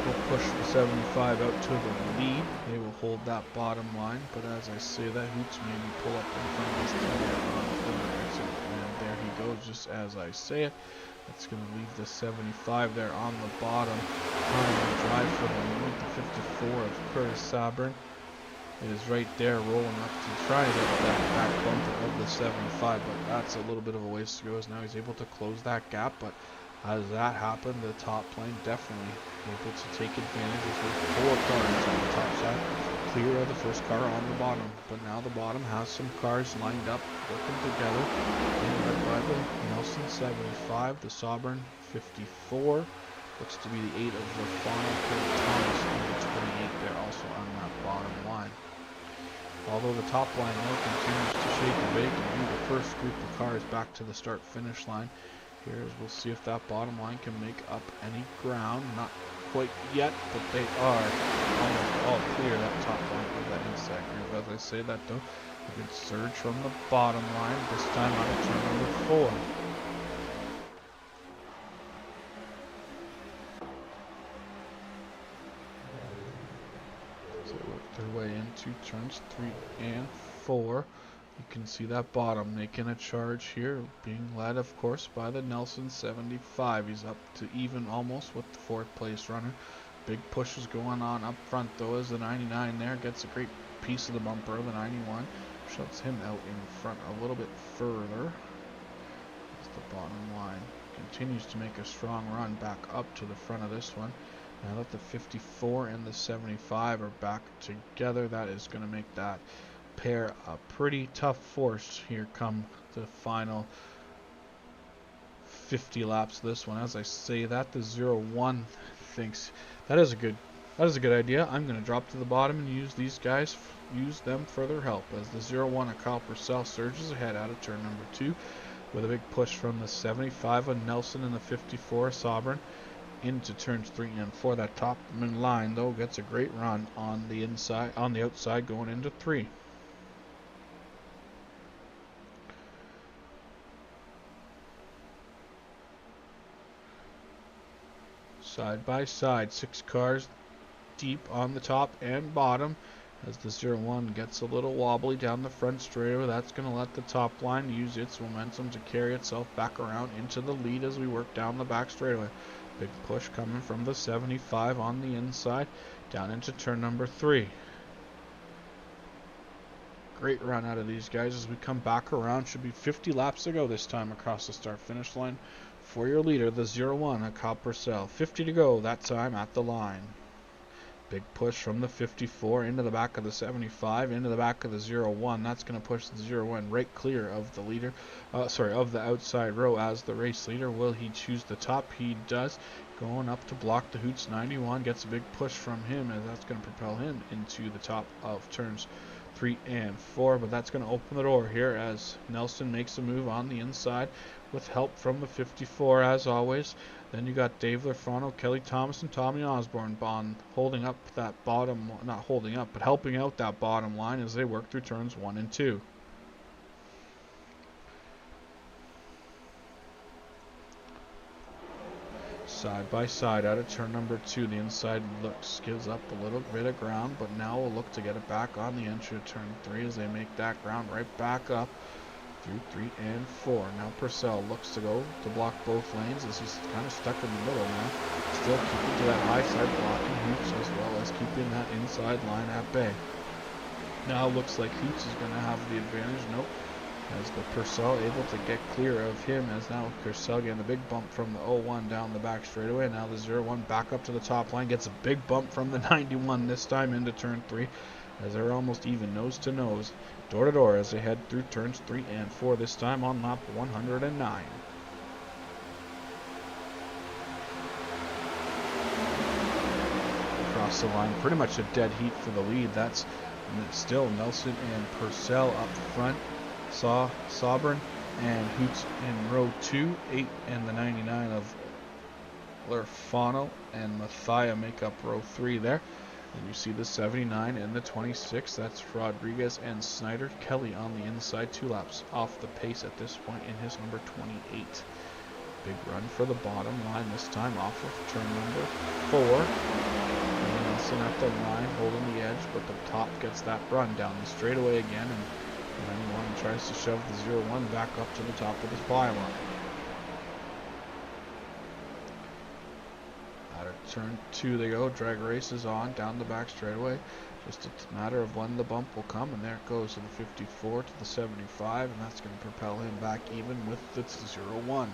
will push the 75 out to the lead. They will hold that bottom line, but as I say that, Hoots maybe pull up in front of his team on the exit, and there he goes just as I say it. That's going to leave the 75 there on the bottom. Trying to drive for the lead. The 54 of Curtis Sobrin is right there rolling up to try to get that back bumper of the 75, but that's a little bit of a ways to go as now he's able to close that gap. But as that happened, the top lane definitely able to take advantage as with 4 cars on the top side, clear of the first car on the bottom. But now the bottom has some cars lined up, working together, and led by the Nelson 75, the Sobrin 54, looks to be the 8 of Lafano, Thomas, and the 28 there also on that bottom line. Although the top line now continues to shake and bake and move the first group of cars back to the start-finish line. Here's we'll see if that bottom line can make up any ground. Not quite yet, but they are almost all clear that top line of that inside group. As I say that though, a good surge from the bottom line, this time on turn number 4. So work their way into turns 3 and 4. You can see that bottom making a charge here, being led, of course, by the Nelson 75. He's up to even almost with the 4th place runner. Big push is going on up front, though, as the 99 there gets a great piece of the bumper. The 91 shuts him out in front a little bit further. As the bottom line continues to make a strong run back up to the front of this one. Now that the 54 and the 75 are back together, that is going to make that pair a pretty tough force here come the final 50 laps of this one. As I say that, the 01 thinks that is a good idea. I'm going to drop to the bottom and use these guys, use them for their help, as the 01 of Kyle Purcell surges ahead out of turn number 2 with a big push from the 75 of Nelson and the 54 Sobrin into turns 3 and 4. That top line though gets a great run on the outside going into 3. Side by side, 6 cars deep on the top and bottom as the 01 gets a little wobbly down the front straightaway. That's going to let the top line use its momentum to carry itself back around into the lead as we work down the back straightaway. Big push coming from the 75 on the inside down into turn number 3. Great run out of these guys as we come back around. Should be 50 laps to go this time across the start-finish line for your leader, the 01 of Kyle Purcell. 50 to go that time at the line. Big push from the 54 into the back of the 75, into the back of the 01. That's going to push the 01 right clear of the leader, of the outside row as the race leader. Will he choose the top? He does. Going up to block the Hoots 91, gets a big push from him, and that's going to propel him into the top of turns 3 and 4, but that's going to open the door here as Nelson makes a move on the inside with help from the 54 as always. Then you got Dave Lafano, Kelly Thomas, and Tommy Osborne holding up that bottom, not holding up, but helping out that bottom line as they work through turns 1 and 2. Side by side out of turn number 2, the inside gives up a little bit of ground, but now will look to get it back on the entry of turn 3 as they make that ground right back up through 3 and 4. Now Purcell looks to go to block both lanes as he's kind of stuck in the middle now. Still keeping to that high side blocking Hoots as well as keeping that inside line at bay. Now it looks like Hoots is going to have the advantage. Nope. As the Purcell able to get clear of him, as now Purcell getting a big bump from the 01 down the back straightaway. Now the 01 back up to the top line, gets a big bump from the 91 this time into turn 3, as they're almost even nose to nose, door to door as they head through turns 3 and 4, this time on lap 109. Across the line, pretty much a dead heat for the lead. That's still Nelson and Purcell up front. Sobern and Hoots in row 2, 8 and the 99 of Lafano and Mathia make up row 3 there. And you see the 79 and the 26, that's Rodriguez and Snyder. Kelly on the inside, 2 laps off the pace at this point in his number 28. Big run for the bottom line this time off of turn number 4. And Nelson at the line holding the edge, but the top gets that run down the straightaway again, and 91 tries to shove the 01 back up to the top of his byline. Out of turn 2 they go. Drag race is on down the back straightaway. Just a matter of when the bump will come, and there it goes to the 54 to the 75, and that's going to propel him back even with the 01.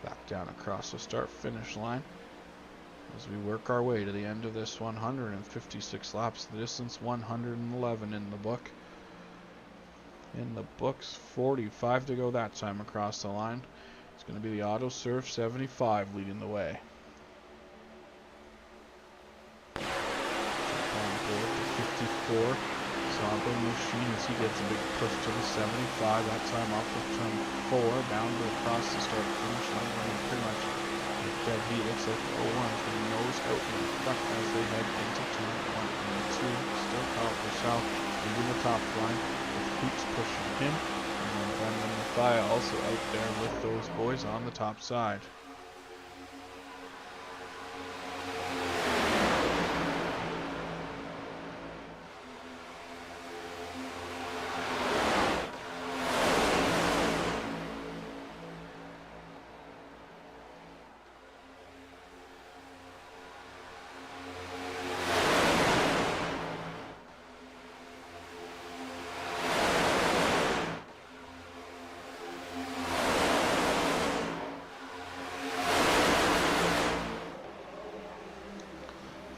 Back down across the start-finish line as we work our way to the end of this 156 laps. The distance 111 in the book. In the books, 45 to go that time across the line. It's going to be the Auto Surf 75 leading the way. On board the 54. Sauber machine as he gets a big push to the 75. That time off of turn 4 down to across the start finish line. Running pretty much dead heat. Looks like the 01 is going to nose out in front as they head into turn 1 and 2. Still Kyle Purcell leading the top line with Hoots pushing him. And then Brendan Mathia also out there with those boys on the top side.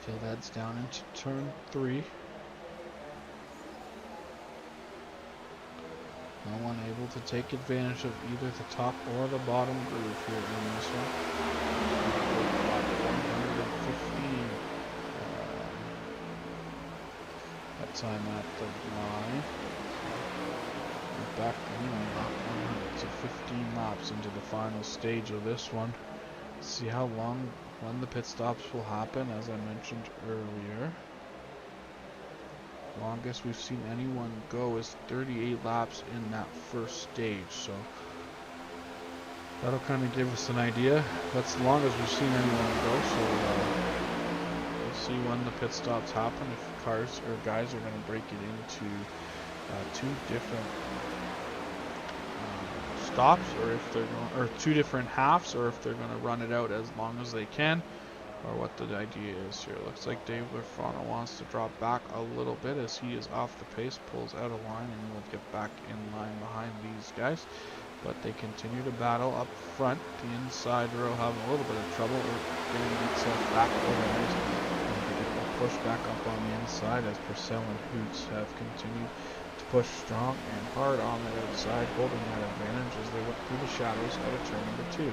Field heads down into turn 3. No one able to take advantage of either the top or the bottom groove here in this one. 115. That time at the line. We're back on lap 100 to 15 laps into the final stage of this one. See how long when the pit stops will happen, as I mentioned earlier. Longest we've seen anyone go is 38 laps in that first stage, so that'll kind of give us an idea. That's the longest we've seen anyone go, so we'll see when the pit stops happen, if cars or guys are going to break it into 2 different stops, or if they're going, or 2 different halves, or if they're going to run it out as long as they can, or what the idea is here. Looks like Dave Lafano wants to drop back a little bit as he is off the pace, pulls out of line, and will get back in line behind these guys. But they continue to battle up front. The inside row having a little bit of trouble, getting itself back organized. And they get push back up on the inside as Purcell and Hoots have continued to push strong and hard on the outside, holding that advantage as they look through the shadows out of turn number 2.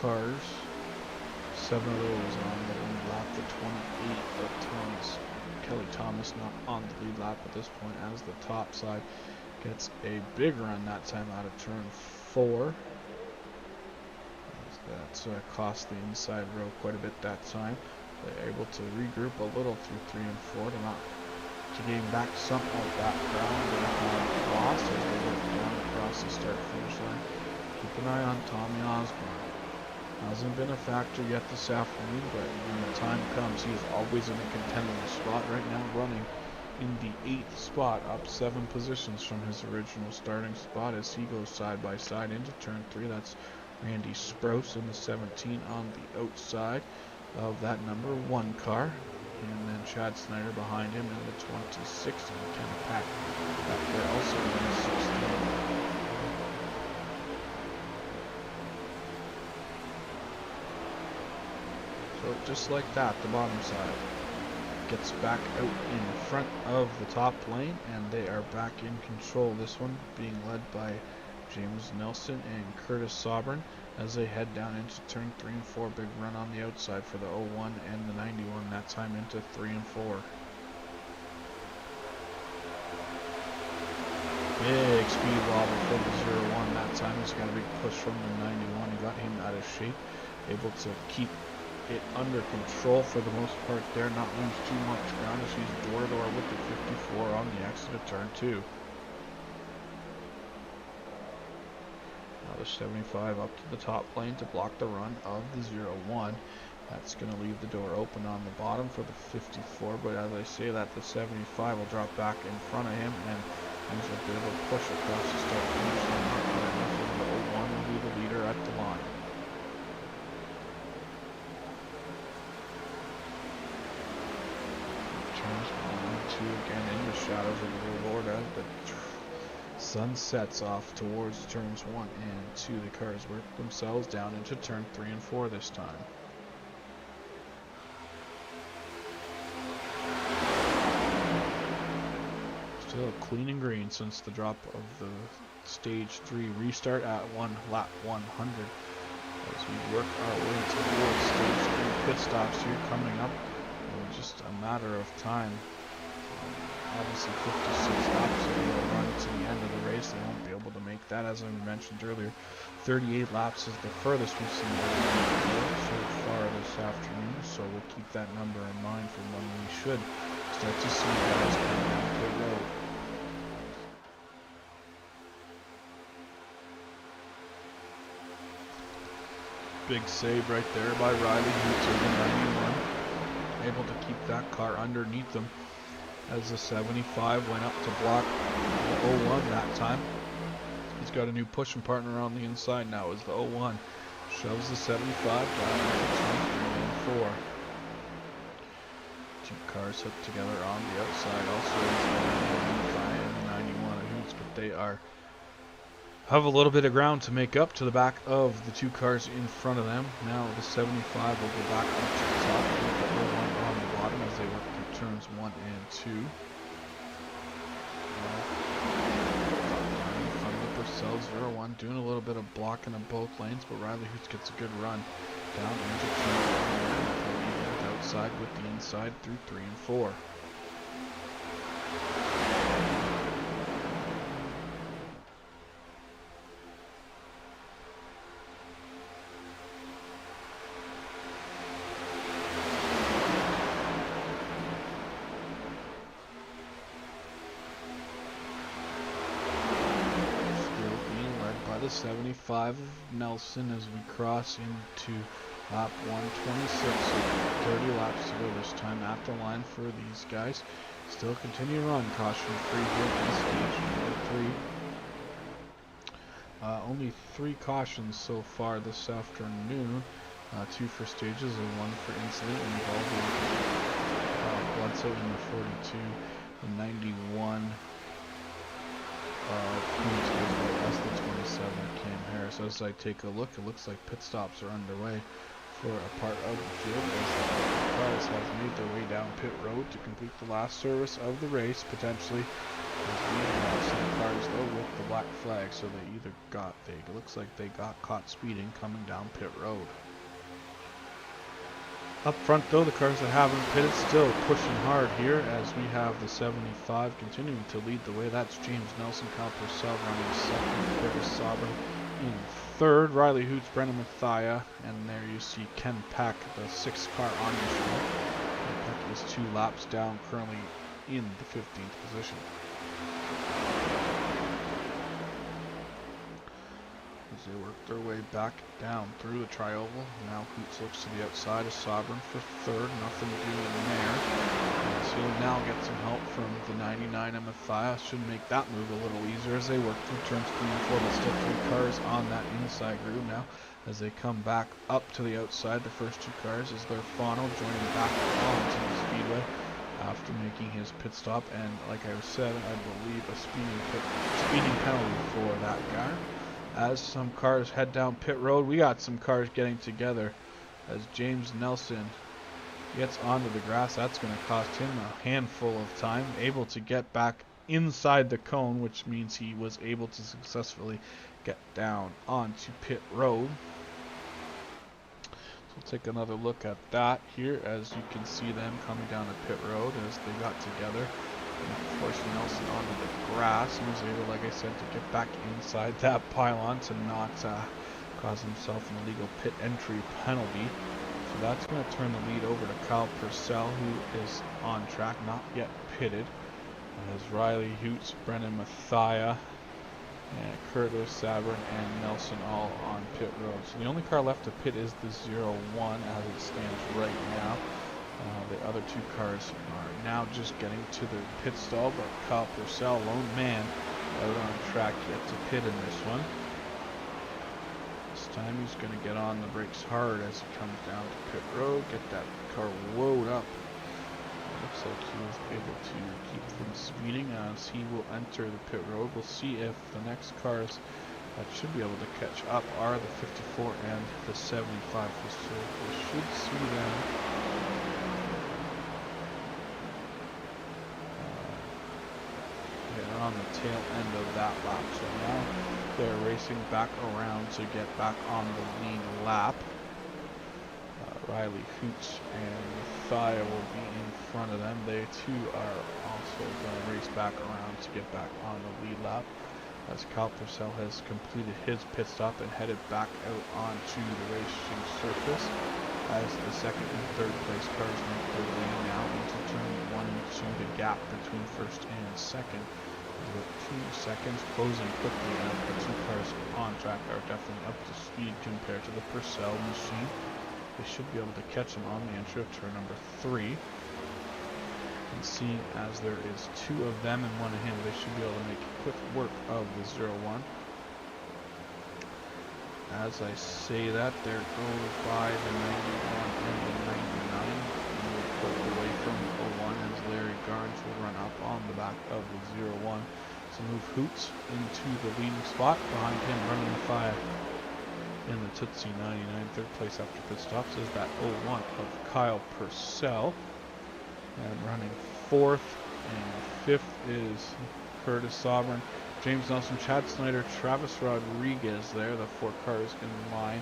cars. 7 of those on the lead lap. The 28 of Kelly Thomas not on the lead lap at this point, as the top side gets a big run that time out of turn 4. That's cost the inside row quite a bit that time. They're able to regroup a little through 3 and 4 to gain back some of that ground and lost as they work down across the start-finish line. Keep an eye on Tommy Osborne. Hasn't been a factor yet this afternoon, but when the time comes, he is always in a contending spot. Right now, running in the 8th spot, up 7 positions from his original starting spot as he goes side by side into turn 3. That's Randy Sprouse in the 17 on the outside of that number 1 car. And then Chad Snyder behind him in the 26, and Ken Pack back there also in the 16. So just like that, the bottom side gets back out in front of the top lane, and they are back in control. This one being led by James Nelson and Curtis Sobern as they head down into turn 3 and 4. Big run on the outside for the 01 and the 91, that time into 3 and 4. Big speed wobble for the 01 that time. He's got a big push from the 91. He got him out of shape, able to keep it under control for the most part there, not lose too much ground as he's door-to-door with the 54 on the exit of turn 2. Now the 75 up to the top lane to block the run of the 01. That's going to leave the door open on the bottom for the 54, but as I say that, the 75 will drop back in front of him, and there's a bit of a push across the start-finish line. Not good enough for the 01 will be the leader at the line. Turns 1 and 2 again in the shadows of the Lord as the sun sets off towards turns 1 and 2. The cars work themselves down into turn 3 and 4 this time. Still clean and green since the drop of the stage 3 restart at lap 100. As we work our way towards stage 3 pit stops here coming up in just a matter of time. Obviously 56 laps are going to run to the end of the race. They won't be able to make that, as I mentioned earlier. 38 laps is the furthest we've seen so far this afternoon, so we'll keep that number in mind for when we should start to see guys coming down pit road. Big save right there by Riley, who's in the 91, able to keep that car underneath them as the 75 went up to block the 01 that time. He's got a new pushing partner on the inside now as the 01 shoves the 75 down into 3 and 4. Two cars hooked together on the outside, also the 91 Hoots, but they have a little bit of ground to make up to the back of the two cars in front of them. Now the 75 will go back up to the top with the 01 on the bottom as they work through turns 1 and 2. From the Purcell's 01 doing a little bit of blocking of both lanes, but Riley Hoots gets a good run down into turn 1 outside with the inside through 3 and 4. The 75 of Nelson as we cross into lap 126, so 30 laps to go this time at the line for these guys. Still continue to run caution free here in stage number 3. Only 3 cautions so far this afternoon, 2 for stages and 1 for incident involving Bledsoe in the 42, the 91 as the 27 Cam Harris. As I take a look, it looks like pit stops are underway for a part of the field as the cars have made their way down pit road to complete the last service of the race, potentially. As we have some cars though with the black black flag, so it looks like they got caught speeding coming down pit road. Up front though, the cars that haven't pitted still pushing hard here as we have the 75 continuing to lead the way. That's James Nelson, Kyle Purcell running second, Curtis Sovereign in third, Riley Hoots, Brendan Mathia, and there you see Ken Peck, the 6th car on the show. Ken Peck is 2 laps down, currently in the 15th position. As they work their way back down through the tri-oval. Now Hoots looks to the outside of Sovereign for third. Nothing doing there. As he'll now get some help from the 99 and Matthias. Should make that move a little easier as they work through turns 3 and 4. There's still 3 cars on that inside groove now. As they come back up to the outside, the first 2 cars is their Fano joining back onto the Speedway after making his pit stop. And like I said, I believe a speeding penalty for that guy. As some cars head down pit road, we got some cars getting together as James Nelson gets onto the grass. That's going to cost him a handful of time, able to get back inside the cone, which means he was able to successfully get down onto pit road. So we'll take another look at that here as you can see them coming down the pit road as they got together. And forcing Nelson onto the grass, and was able, like I said, to get back inside that pylon to not cause himself an illegal pit entry penalty. So that's going to turn the lead over to Kyle Purcell, who is on track, not yet pitted. As Riley Hoots, Brennan Mathia, and Curtis Sabrin and Nelson all on pit road. So the only car left to pit is the 01 as it stands right now. The other 2 cars are now just getting to the pit stall, but Kyle Purcell, lone man, out on track yet to pit in this one. This time he's going to get on the brakes hard as he comes down to pit road, get that car load up. It looks like he was able to keep from speeding as he will enter the pit road. We'll see if the next cars that should be able to catch up are the 54 and the 75. So we should see them on the tail end of that lap. So now they're racing back around to get back on the lead lap. Riley Hoots and Mathia will be in front of them. They too are also going to race back around to get back on the lead lap as Kyle Purcell has completed his pit stop and headed back out onto the racing surface as the second and third place cars make their way now into turn 1 and 2. The gap between first and second with 2 seconds, closing quickly as the 2 cars on track are definitely up to speed compared to the Purcell machine. They should be able to catch him on the entry of turn number 3. And seeing as there is 2 of them and 1 of him, they should be able to make quick work of the 01. As I say that, there goes by the 91 and the 99. And we'll put away from the 01 as Larry Garnes will run up on the back of the 01. So move Hoots into the leading spot. Behind him, running 5 in the Tootsie 99. Third place after pit stops is that 01 of Kyle Purcell. And running 4th and 5th is Curtis Sovereign, James Nelson, Chad Snyder, Travis Rodriguez there. The 4 cars in line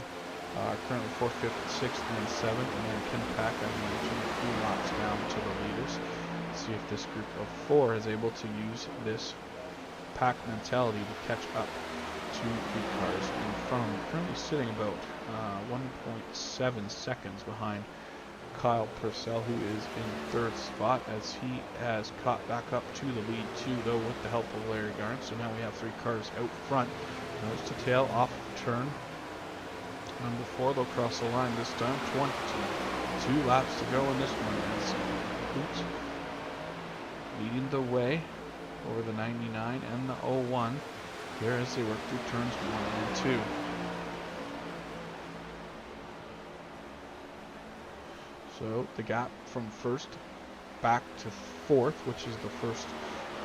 are currently 4th, 5th, 6th, and 7th. And then Ken Pack, as mentioned, a few laps down to the leaders. Let's see if this group of 4 is able to use this pack mentality to catch up to the cars in front of them. Currently sitting about 1.7 seconds behind Kyle Purcell, who is in 3rd spot as he has caught back up to the lead too, though with the help of Larry Garnes. So now we have 3 cars out front, nose to tail off turn number 4. They'll cross the line this time. 22 laps to go in this one as Hoots leading the way over the 99 and the 01 here as they work through turns 1 and 2. So the gap from 1st back to 4th, which is the first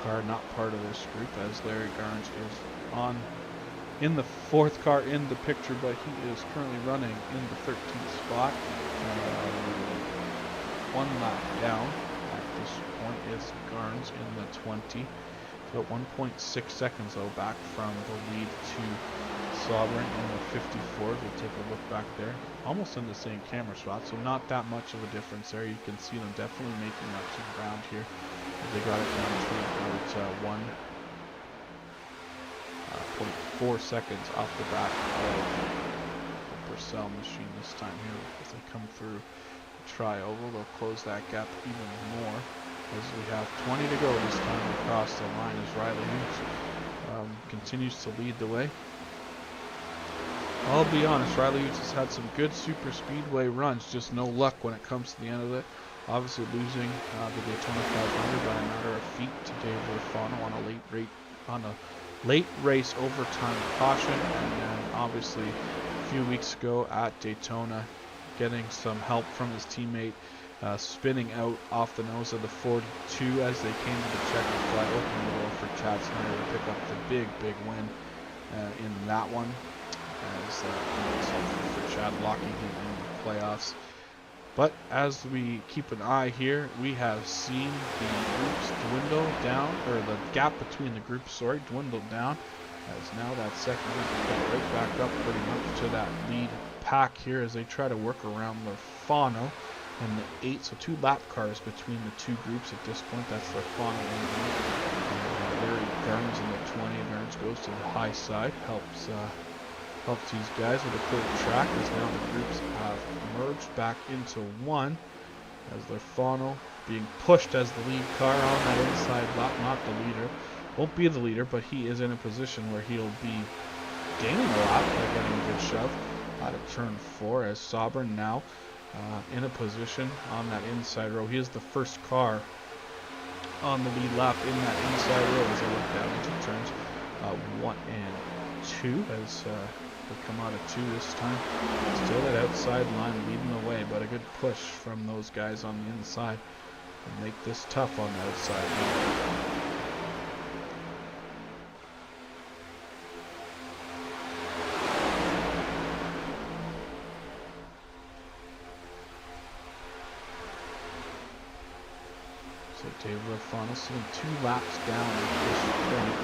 car not part of this group, as Larry Garnes is on in the 4th car in the picture, but he is currently running in the 13th spot. 1 lap down at this point is Garnes in the 20. About 1.6 seconds though back from the lead to Sovereign in the 54. If we take a look back there, almost in the same camera spot, so not that much of a difference there. You can see them definitely making up some ground here. They got it down to about 1.4 seconds off the back of the Purcell machine this time here. As they come through the tri-oval, they'll close that gap even more, as we have 20 to go this time across the line as Riley Hughes continues to lead the way. I'll be honest, Riley Hughes has had some good super speedway runs, just no luck when it comes to the end of it. Obviously losing the Daytona 500 by a matter of feet to Dave Lafano on a late race overtime caution, and then obviously a few weeks ago at Daytona getting some help from his teammate, spinning out off the nose of the 42 as they came to the checker flag, opening the door for Chad Snyder to pick up the big win in that one, as for Chad locking him in the playoffs. But as we keep an eye here, we have seen the groups dwindle down, or the gap between the groups, dwindle down, as now that second group got right back up pretty much to that lead pack here as they try to work around Lafano and the 8, so 2 lap cars between the two groups at this point. That's Lafano and Larry Garnes in the 20. Garnes goes to the high side, helps these guys with a clear track, as now the groups have merged back into one, as Lafano being pushed as the lead car on that inside lap. Not the leader, won't be the leader, but he is in a position where he'll be gaining a lap by getting a good shove out of turn 4, as Sovereign now in a position on that inside row. He is the first car on the lead lap in that inside row as they look down into turns 1 and 2, as they come out of 2 this time. Still that outside line leading the way, but a good push from those guys on the inside and make this tough on the outside line. So Dave Lafano sitting 2 laps down at this point,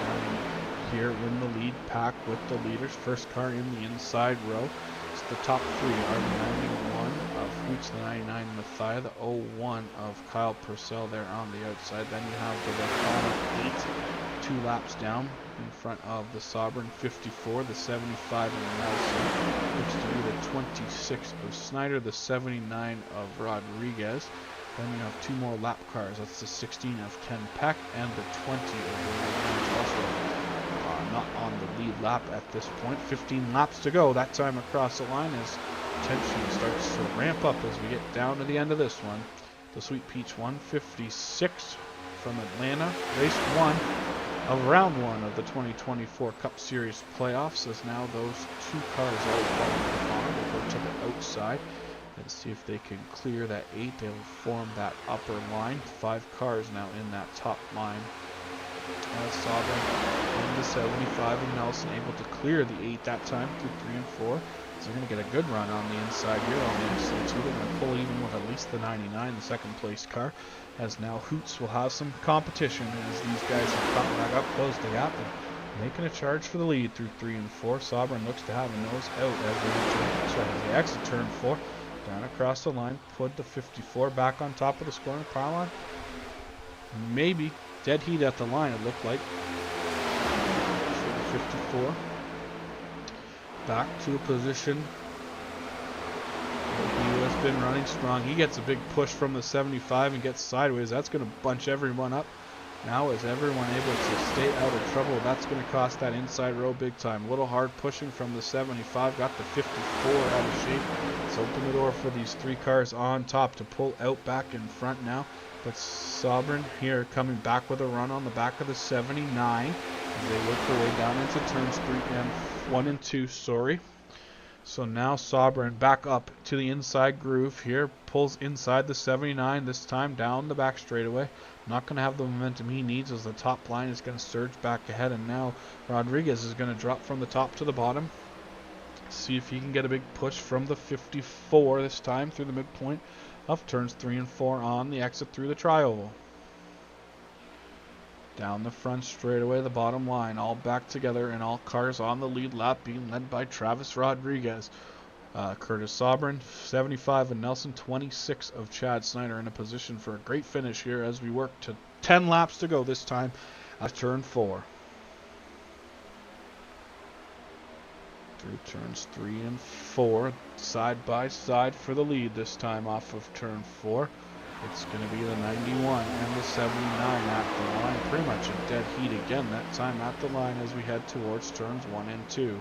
here in the lead pack with the leaders. First car in the inside row. So the top 3 are the 91 of Hoots, the 99 Mathia, the 01 of Kyle Purcell there on the outside. Then you have the Lafano 8, 2 laps down in front of the Sovereign 54, the 75 of Nelson, looks to be the 26 of Snyder, the 79 of Rodriguez. Then you have 2 more lap cars. That's the 16 of Ken Peck and the 20 of also not on the lead lap at this point. 15 laps to go. That time across the line as tension starts to ramp up as we get down to the end of this one. The Sweet Peach 156 from Atlanta. Race 1 of round 1 of the 2024 Cup Series playoffs, as now those 2 cars all qualify. Will go to the outside and see if they can clear that 8. They will form that upper line. 5 cars now in that top line. Sovereign in the 75 of Nelson able to clear the 8 that time through 3 and 4. So they're going to get a good run on the inside here on the inside too. They're going to pull even with at least the 99, the second place car, as now Hoots will have some competition as these guys have caught back up, closed the gap, and making a charge for the lead through 3 and 4. Sovereign looks to have a nose out as they exit turn 4. Down across the line, put the 54 back on top of the scoring pile line. Maybe dead heat at the line, it looked like. So the 54 back to a position where he has been running strong. He gets a big push from the 75 and gets sideways. That's going to bunch everyone up. Now is everyone able to stay out of trouble? That's going to cost that inside row big time. A little hard pushing from the 75. Got the 54 out of shape. It's opened the door for these 3 cars on top to pull out back in front now. But Sovereign here coming back with a run on the back of the 79. As they work their way down into turns 1 and 2. So now Sovereign back up to the inside groove here. Pulls inside the 79 this time down the back straightaway. Not going to have the momentum he needs as the top line is going to surge back ahead. And now Rodriguez is going to drop from the top to the bottom. See if he can get a big push from the 54 this time through the midpoint of turns 3 and 4 on the exit through the tri-oval. Down the front straightaway, the bottom line, all back together, and all cars on the lead lap being led by Travis Rodriguez. Curtis Sobran, 75 of Nelson, 26 of Chad Snyder in a position for a great finish here as we work to 10 laps to go this time at turn 4. Through turns 3 and 4, side by side for the lead this time off of turn 4. It's going to be the 91 and the 79 at the line. Pretty much a dead heat again that time at the line as we head towards turns 1 and 2.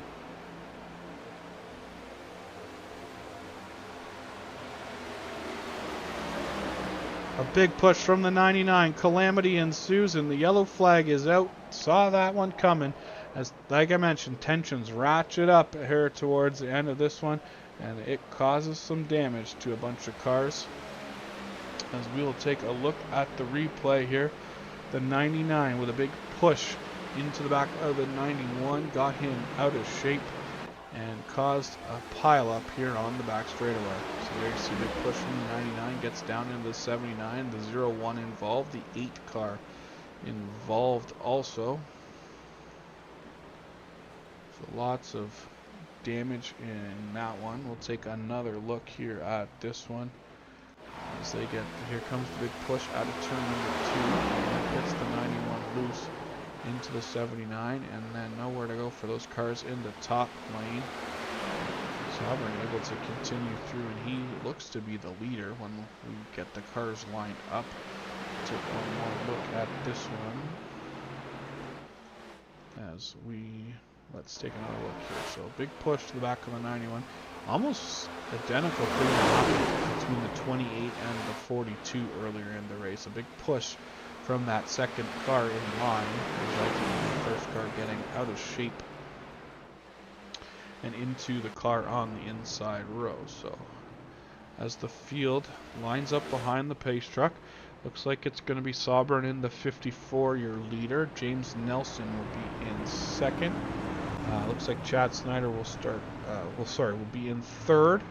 A big push from the 99. Calamity and Susan. The yellow flag is out. Saw that one coming. As, like I mentioned, tensions ratchet up here towards the end of this one, and it causes some damage to a bunch of cars. As we will take a look at the replay here, the 99 with a big push into the back of the 91 got him out of shape and caused a pile up here on the back straightaway. So there you see a big push from the 99, gets down into the 79, the 01 involved, the 8 car involved also. So lots of damage in that one. We'll take another look here at this one. As they get, here comes the big push out of turn number 2, and that gets the 91 loose into the 79, and then nowhere to go for those cars in the top lane. Sovereign able to continue through, and he looks to be the leader when we get the cars lined up. Take one more look at this one. As we, let's take another look here. So big push to the back of the 91. Almost identical thing that happened between the 28 and the 42 earlier in the race. A big push from that second car in line, resulting in the first car getting out of shape and into the car on the inside row. So as the field lines up behind the pace truck, looks like it's going to be Sobran in the 54, your leader. James Nelson will be in second. Looks like Chad Snyder will start, will be in third.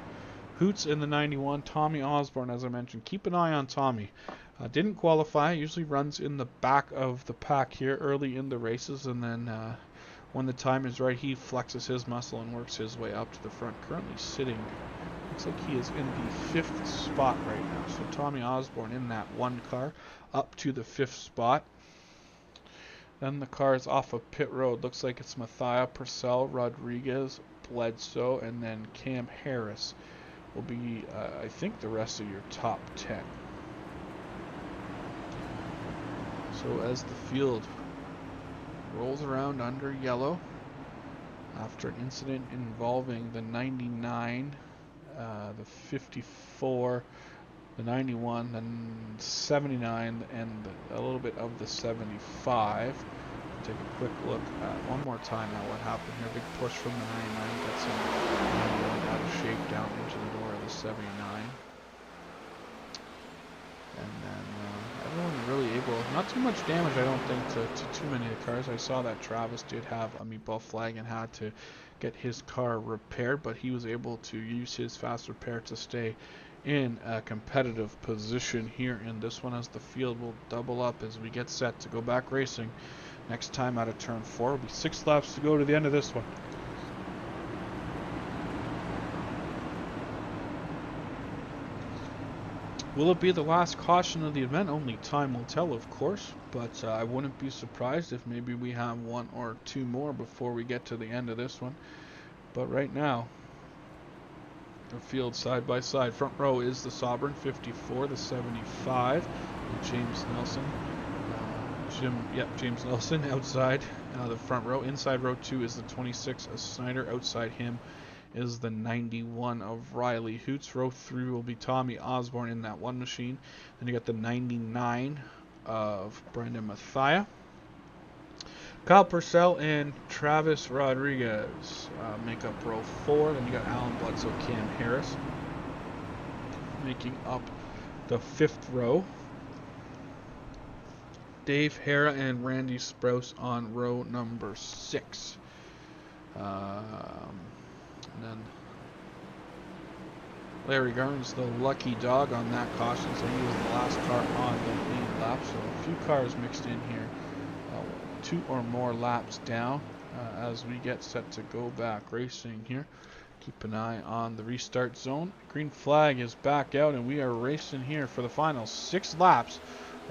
Hoots in the 91. Tommy Osborne, as I mentioned. Keep an eye on Tommy. Didn't qualify. Usually runs in the back of the pack here early in the races, and then when the time is right, he flexes his muscle and works his way up to the front. Currently sitting, looks like he is in the 5th spot right now. So Tommy Osborne in that one car up to the 5th spot. Then the cars off of pit road. Looks like it's Mathia, Purcell, Rodriguez, Bledsoe, and then Cam Harris will be, I think, the rest of your top 10. So as the field rolls around under yellow, after an incident involving the 99, the 54, the 91, the 79, and a little bit of the 75. Take a quick look at one more time at what happened here. Big push from the 99, gets him out of shape down into the door of the 79. And then everyone really able, not too much damage I don't think to too many of the cars. I saw that Travis did have a meatball flag and had to get his car repaired, but he was able to use his fast repair to stay in a competitive position here in this one, as the field will double up as we get set to go back racing. Next time out of turn 4 will be 6 laps to go to the end of this one. Will it be the last caution of the event? Only time will tell, of course, but I wouldn't be surprised if maybe we have 1 or 2 more before we get to the end of this one. But right now, the field side by side. Front row is the Sobran 54, the 75, James Nelson. James Nelson outside the front row. Inside row 2 is the 26 of Snyder. Outside him is the 91 of Riley Hoots. Row 3 will be Tommy Osborne in that one machine. Then you got the 99 of Brendan Mathia. Kyle Purcell and Travis Rodriguez make up row 4. Then you got Alan Bledsoe, Cam Harris making up the 5th row. Dave Hara and Randy Sprouse on row number 6. And then Larry Garnes, the lucky dog on that caution, so he was the last car on the lead lap. So a few cars mixed in here 2 or more laps down as we get set to go back racing here. Keep an eye on the restart zone. Green flag is back out, and we are racing here for the final 6 laps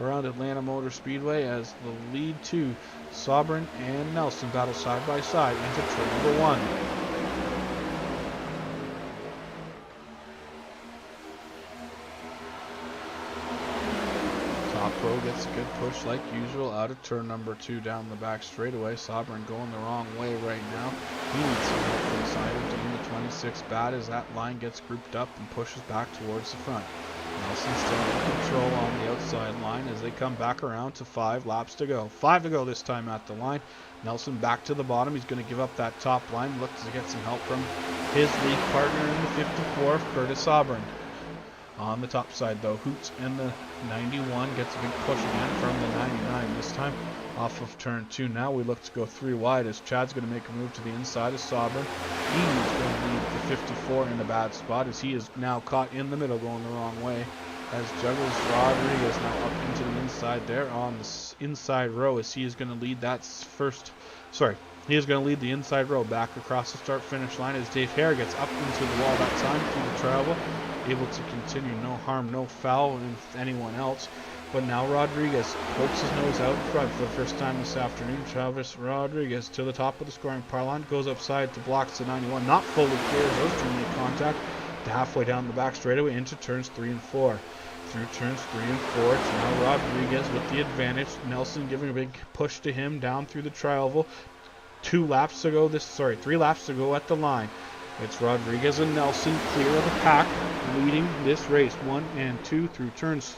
around Atlanta Motor Speedway as the lead 2, Sovereign and Nelson, battle side by side into turn number 1. Top row gets a good push like usual out of turn number 2 down the back straightaway. Sovereign going the wrong way right now. He needs some help from the side of the 26 bad as that line gets grouped up and pushes back towards the front. Nelson still in control on the outside line as they come back around to 5 laps to go. 5 to go this time at the line. Nelson back to the bottom. He's going to give up that top line. Looks to get some help from his league partner in the 54, Curtis Sovereign. On the top side though, Hoots in the 91 gets a big push again from the 99 this time off of turn 2. Now we look to go 3 wide as Chad's going to make a move to the inside of Sovereign. He's going to leave the 54 in a bad spot as he is now caught in the middle going the wrong way as juggles Rodriguez now up into the inside there on the inside row as he is going to lead that he is going to lead the inside row back across the start finish line as Dave Hare gets up into the wall that time through the travel, able to continue, no harm, no foul with anyone else. But now Rodriguez pokes his nose out in front for the first time this afternoon. Travis Rodriguez to the top of the scoring pylon, goes upside to blocks the 91, not fully clear as those two make contact to halfway down the back straightaway into turns 3 and 4. Through turns 3 and 4, it's now Rodriguez with the advantage. Nelson giving a big push to him down through the tri-oval. 3 laps to go at the line. It's Rodriguez and Nelson clear of the pack, leading this race 1 and 2 through turns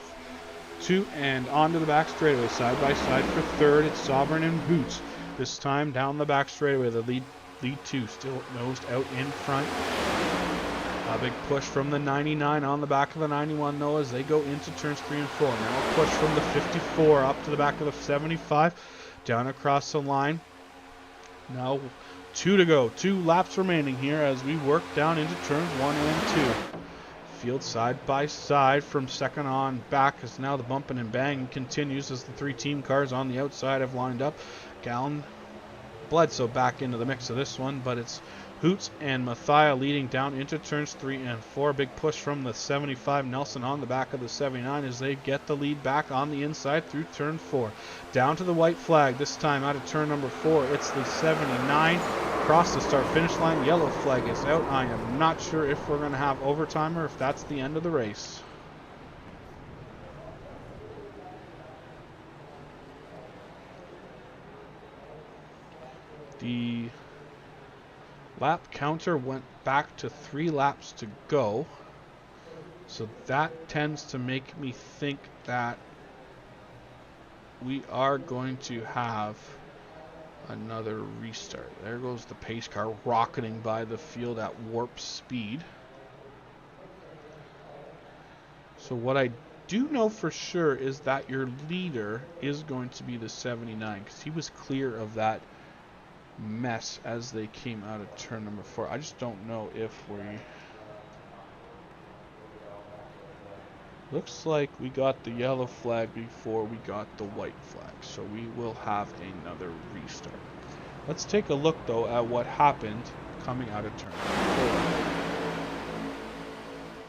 2 and onto the back straightaway. Side by side for third, it's Sovereign and Hoots. This time down the back straightaway, the lead 2 still nosed out in front. A big push from the 99 on the back of the 91 though as they go into turns 3 and 4. Now a push from the 54 up to the back of the 75, down across the line. Now 2 to go, 2 laps remaining here as we work down into turns 1 and 2. Field side by side from second on back as now the bumping and bang continues as the 3 team cars on the outside have lined up. Gallon Bledsoe back into the mix of this one, but it's Hoots and Mathia leading down into turns 3 and 4. Big push from the 75 Nelson on the back of the 79 as they get the lead back on the inside through turn 4. Down to the white flag this time out of turn number 4. It's the 79. Across the start finish line, yellow flag is out. I am not sure if we're going to have overtime or if that's the end of the race. The lap counter went back to 3 laps to go, so that tends to make me think that we are going to have another restart. There goes the pace car rocketing by the field at warp speed. So what I do know for sure is that your leader is going to be the 79 because he was clear of that mess as they came out of turn number 4. I just don't know if we... Looks like we got the yellow flag before we got the white flag, so we will have another restart. Let's take a look though at what happened coming out of turn number 4.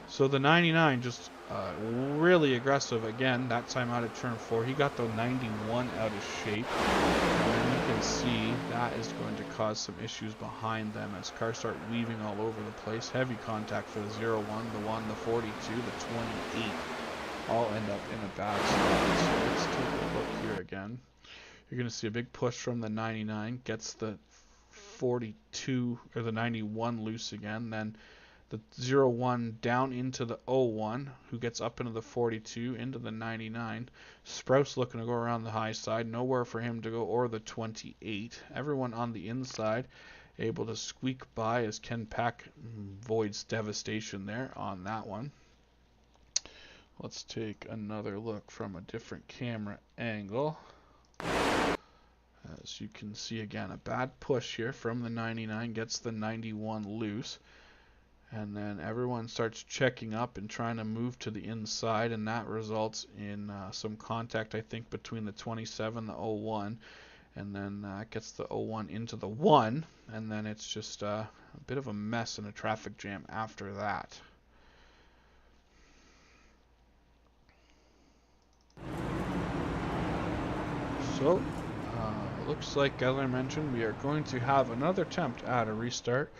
So the 99 just really aggressive again, that time out of turn 4. He got the 91 out of shape. And you can see that is going to cause some issues behind them as cars start weaving all over the place. Heavy contact for the 01, the 1, the 42, the 28. All end up in a bad spot. So let's take a look here again. You're going to see a big push from the 99. Gets the 42 or the 91 loose again. Then the 01 down into the 01, who gets up into the 42, into the 99. Sprouse looking to go around the high side, nowhere for him to go, or the 28. Everyone on the inside able to squeak by as Ken Pack voids devastation there on that one. Let's take another look from a different camera angle. As you can see again, a bad push here from the 99, gets the 91 loose. And then everyone starts checking up and trying to move to the inside, and that results in some contact, I think, between the 27, the 01, and then gets the 01 into the 1, and then it's just a bit of a mess and a traffic jam after that. So, looks like, as I mentioned, we are going to have another attempt at a restart.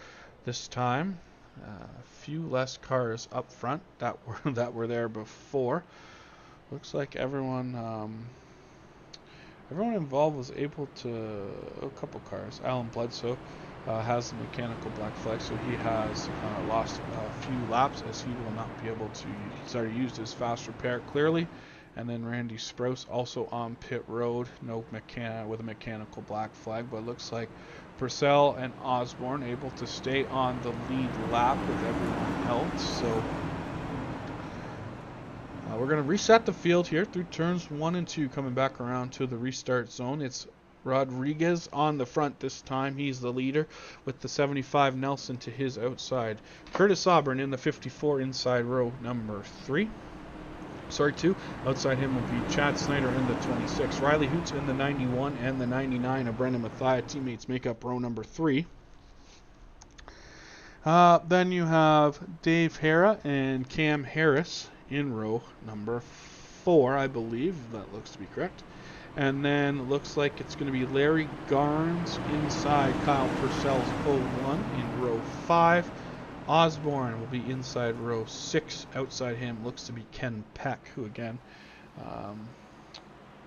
This time, a few less cars up front that were there before. Looks like everyone involved was able to. A couple cars. Alan Bledsoe has the mechanical black flag, so he has lost a few laps as he will not be able to. He's already used his fast repair clearly. And then Randy Sprouse also on pit road, with a mechanical black flag, but it looks like Purcell and Osborne able to stay on the lead lap with everyone else. So we're going to reset the field here through turns 1 and 2, coming back around to the restart zone. It's Rodriguez on the front this time. He's the leader with the 75 Nelson to his outside. Curtis Auburn in the 54 inside row number 2. Outside him will be Chad Snyder in the 26. Riley Hoots in the 91 and the 99 of Brendan Mathia. Teammates make up row number 3. Then you have Dave Hara and Cam Harris in row number 4, I believe. That looks to be correct. And then it looks like it's going to be Larry Garnes inside Kyle Purcell's 01 in row 5. Osborne will be inside row 6. Outside him looks to be Ken Peck, who again,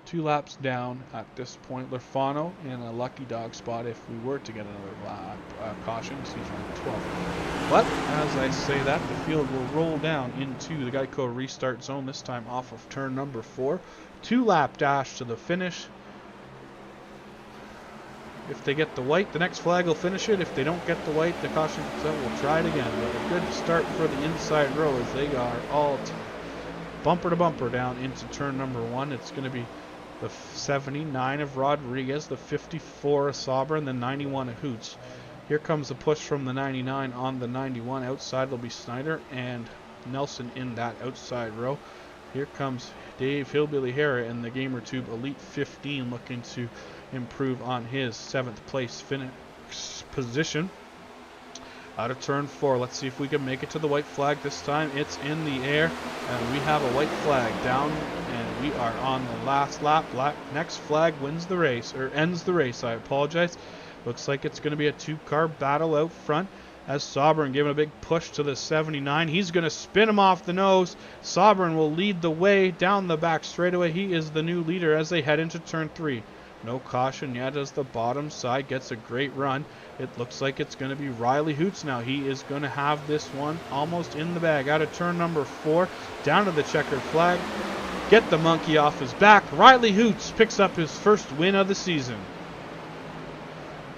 2 laps down at this point. Lefano in a lucky dog spot if we were to get another lap. Caution, he's running 12. But as I say that, the field will roll down into the Geico restart zone, this time off of turn number 4. 2-lap dash to the finish. If they get the white, the next flag will finish it. If they don't get the white, the caution will try it again. But a good start for the inside row as they are all bumper to bumper down into turn number 1. It's going to be the 79 of Rodriguez, the 54 of Sauber, and the 91 of Hoots. Here comes the push from the 99 on the 91. Outside will be Snyder and Nelson in that outside row. Here comes Dave Hillbilly Hara in the GamerTube Elite 15 looking to improve on his 7th place finish position. Out of turn 4, let's see if we can make it to the white flag this time. It's in the air, and we have a white flag down, and we are on the last lap. Next flag wins the race, or ends the race, I apologize. Looks like it's going to be a 2-car battle out front as Sobran gave him a big push to the 79. He's going to spin him off the nose. Sobran will lead the way down the back straightaway. He is the new leader as they head into turn 3. No caution yet as the bottom side gets a great run. It looks like it's going to be Riley Hoots now. He is going to have this one almost in the bag. Out of turn number 4, down to the checkered flag. Get the monkey off his back. Riley Hoots picks up his first win of the season.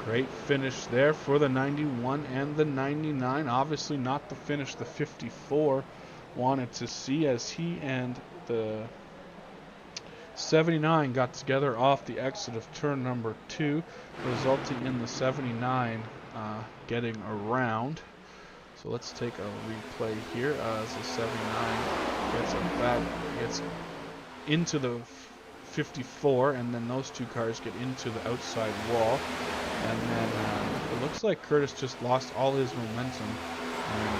Great finish there for the 91 and the 99. Obviously not the finish the 54 wanted to see, as he and the 79 got together off the exit of turn number 2, resulting in the 79 getting around. So let's take a replay here as the 79 gets into the 54, and then those 2 cars get into the outside wall. And then it looks like Curtis just lost all his momentum, and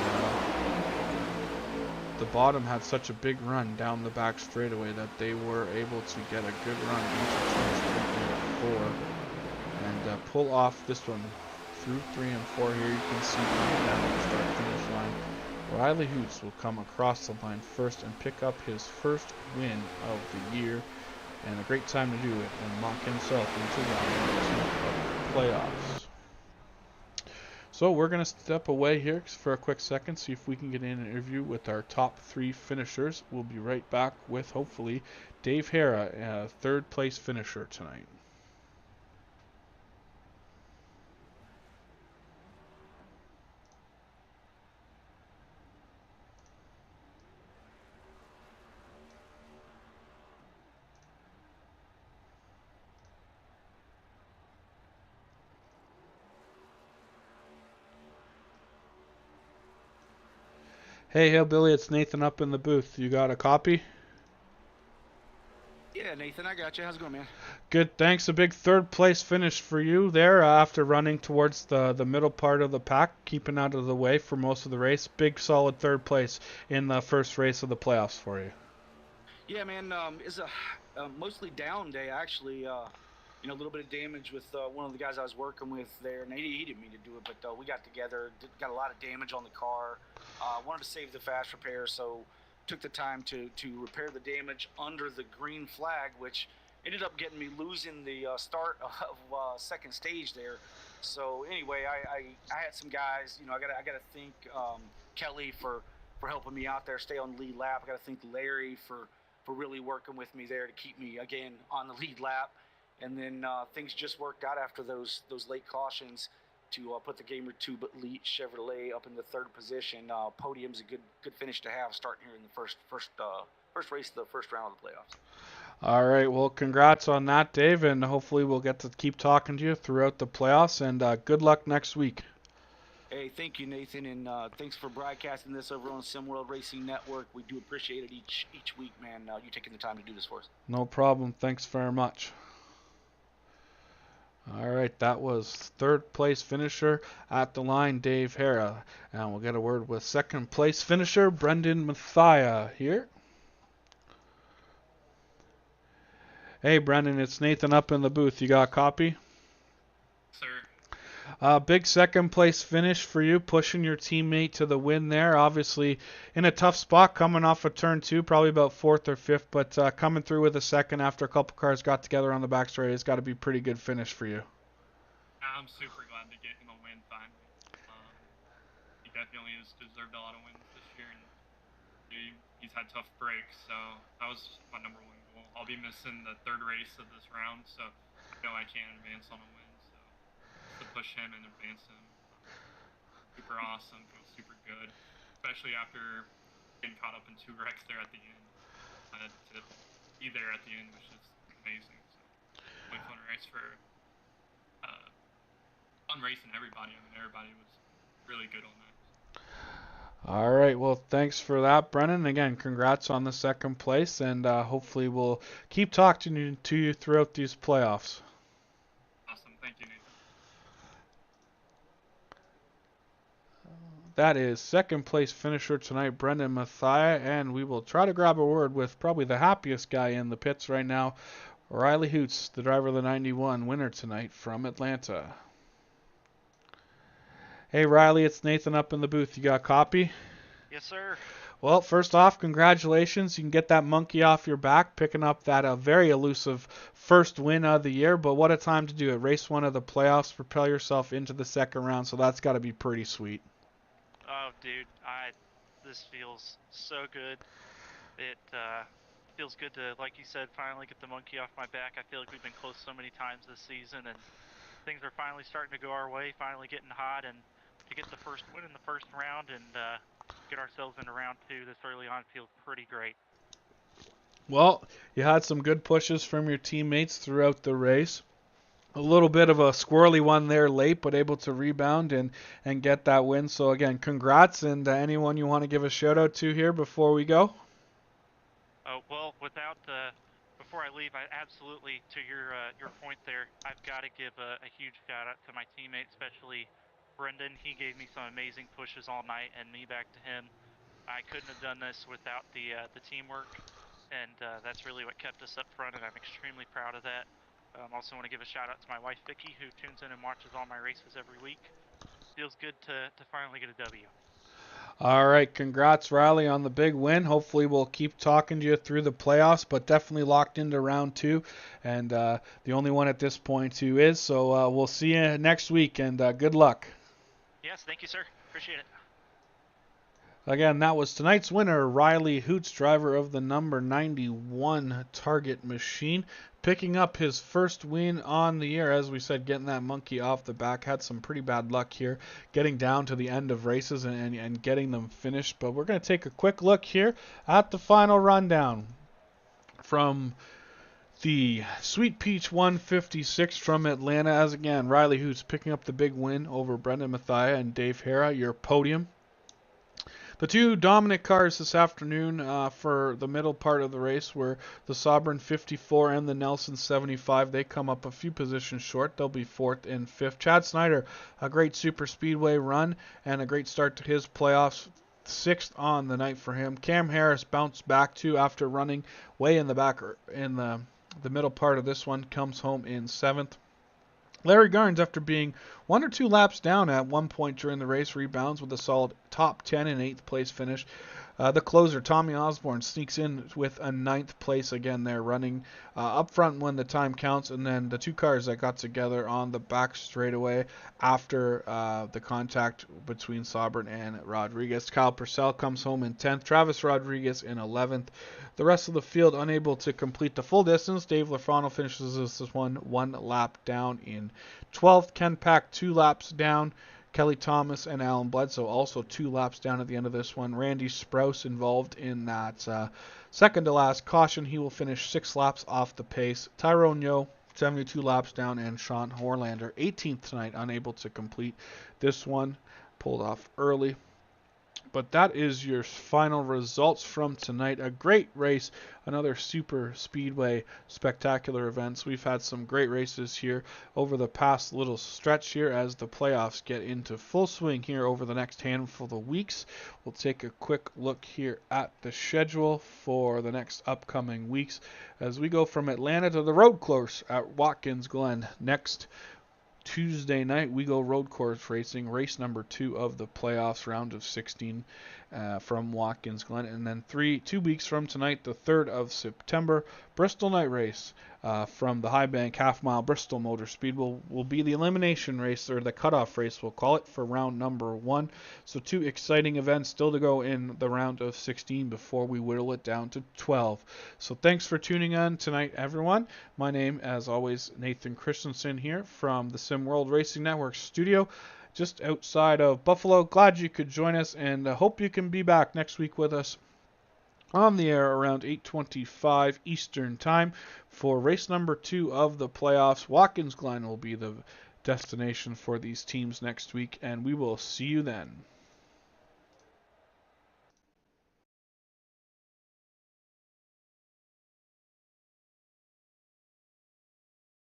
the bottom had such a big run down the back straightaway that they were able to get a good run into turns 3 and 4 and pull off this one through 3 and 4. Here you can see down the start-finish line, Riley Hoots will come across the line first and pick up his first win of the year, and a great time to do it, and lock himself into round number 2 of the playoffs. So we're going to step away here for a quick second, see if we can get in an interview with our top 3 finishers. We'll be right back with, hopefully, Dave Hara, a 3rd place finisher tonight. Hey, Hillbilly, it's Nathan up in the booth. You got a copy? Yeah, Nathan, I got you. How's it going, man? Good, thanks. A big third place finish for you there after running towards the middle part of the pack, keeping out of the way for most of the race. Big solid third place in the first race of the playoffs for you. Yeah, man. It's a mostly down day actually. A little bit of damage with one of the guys I was working with there, and he didn't mean to do it, but we got together, got a lot of damage on the car. Wanted to save the fast repair, so took the time to repair the damage under the green flag, which ended up getting me losing the start of second stage there. So anyway, I had some guys. I gotta thank Kelly for helping me out there, stay on the lead lap. I gotta thank Larry for really working with me there to keep me again on the lead lap. And then things just worked out after those late cautions to put the Gamer Tube Elite Chevrolet up in the third position. Podium's a good finish to have starting here in the first race of the first round of the playoffs. All right, well, congrats on that, Dave, and hopefully we'll get to keep talking to you throughout the playoffs, and good luck next week. Hey, thank you, Nathan, and thanks for broadcasting this over on SimWorld Racing Network. We do appreciate it each week, man. You taking the time to do this for us. No problem. Thanks very much. All right, that was third place finisher at the line, Dave Hara. And we'll get a word with second place finisher, Brendan Mathia here. Hey, Brendan, it's Nathan up in the booth. You got a copy? Sir. Big second place finish for you, pushing your teammate to the win there. Obviously in a tough spot coming off of turn two, probably about fourth or fifth, but coming through with a second after a couple cars got together on the back straight, it's got to be a pretty good finish for you. I'm super glad to get him a win finally. He definitely has deserved a lot of wins this year, and he's had tough breaks, so that was my number one goal. I'll be missing the third race of this round, so I know I can advance on a win. So to push him and advance him, super awesome, feels super good, especially after getting caught up in two wrecks there at the end. To be there at the end was just amazing. So really fun race for fun racing everybody. I mean, everybody was really good on that. All right, well, thanks for that, Brennan. Again, congrats on the second place, and hopefully we'll keep talking to you throughout these playoffs. Awesome, thank you, Nathan. That is second place finisher tonight, Brendan Mathia, and we will try to grab a word with probably the happiest guy in the pits right now, Riley Hoots, the driver of the 91, winner tonight from Atlanta. Hey, Riley, it's Nathan up in the booth. You got a copy? Yes, sir. Well, first off, congratulations. You can get that monkey off your back, picking up that very elusive first win of the year. But what a time to do it. Race one of the playoffs, propel yourself into the second round. So that's got to be pretty sweet. Oh, dude, this feels so good. It feels good to, like you said, finally get the monkey off my back. I feel like we've been close so many times this season, and things are finally starting to go our way, finally getting hot, and to get the first win in the first round and get ourselves into round two this early on feels pretty great. Well, you had some good pushes from your teammates throughout the race. A little bit of a squirrely one there late, but able to rebound and get that win. So again, congrats, and anyone you want to give a shout out to here before we go? Well, before I leave, I absolutely, to your point there, I've got to give a huge shout out to my teammate, especially Brendan. He gave me some amazing pushes all night, and me back to him. I couldn't have done this without the teamwork, and that's really what kept us up front, and I'm extremely proud of that. Also want to give a shout out to my wife Vicky, who tunes in and watches all my races every week. Feels good to finally get a W. All right, congrats, Riley, on the big win. Hopefully we'll keep talking to you through the playoffs, but definitely locked into round two, and the only one at this point who is. So we'll see you next week, and good luck. Yes, thank you, sir. Appreciate it. Again, that was tonight's winner, Riley Hoots, driver of the number 91 Target machine, picking up his first win on the year. As we said, getting that monkey off the back. Had some pretty bad luck here, getting down to the end of races and getting them finished. But we're going to take a quick look here at the final rundown from the Sweet Peach 156 from Atlanta. As again, Riley Hoots picking up the big win over Brendan Mathia and Dave Hara, your podium. The two dominant cars this afternoon for the middle part of the race were the Sovereign 54 and the Nelson 75. They come up a few positions short. They'll be 4th and 5th. Chad Snyder, a great super speedway run and a great start to his playoffs. 6th on the night for him. Cam Harris bounced back too after running way in the back in the middle part of this one. Comes home in 7th. Larry Garnes, after being 1 or 2 laps down at one point during the race, rebounds with a solid top 10 and 8th place finish. The closer, Tommy Osborne, sneaks in with a 9th place again there, running up front when the time counts, and then the two cars that got together on the back straightaway after the contact between Sovereign and Rodriguez. Kyle Purcell comes home in 10th, Travis Rodriguez in 11th. The rest of the field unable to complete the full distance. Dave Lafrano finishes this one lap down in 12th. Ken Pack 2 laps down. Kelly Thomas and Alan Bledsoe also 2 laps down at the end of this one. Randy Sprouse involved in that second to last caution. He will finish 6 laps off the pace. Tyrone Yo 72 laps down, and Sean Horlander 18th tonight, unable to complete this one. Pulled off early. But that is your final results from tonight. A great race, another super speedway spectacular events. We've had some great races here over the past little stretch here as the playoffs get into full swing here over the next handful of weeks. We'll take a quick look here at the schedule for the next upcoming weeks as we go from Atlanta to the road course at Watkins Glen. Next Tuesday night, we go road course racing, race number 2 of the playoffs, round of 16 from Watkins Glen. And then 2 weeks from tonight, the 3rd of September, Bristol night race from the High Bank half-mile Bristol Motor Speed will be the elimination race, or the cutoff race, we'll call it, for round number 1. So 2 exciting events still to go in the round of 16 before we whittle it down to 12. So thanks for tuning in tonight, everyone. My name, as always, Nathan Christensen here from the Sim World Racing Network studio just outside of Buffalo. Glad you could join us, and hope you can be back next week with us on the air around 8:25 Eastern Time for race number 2 of the playoffs. Watkins Glen will be the destination for these teams next week, and we will see you then.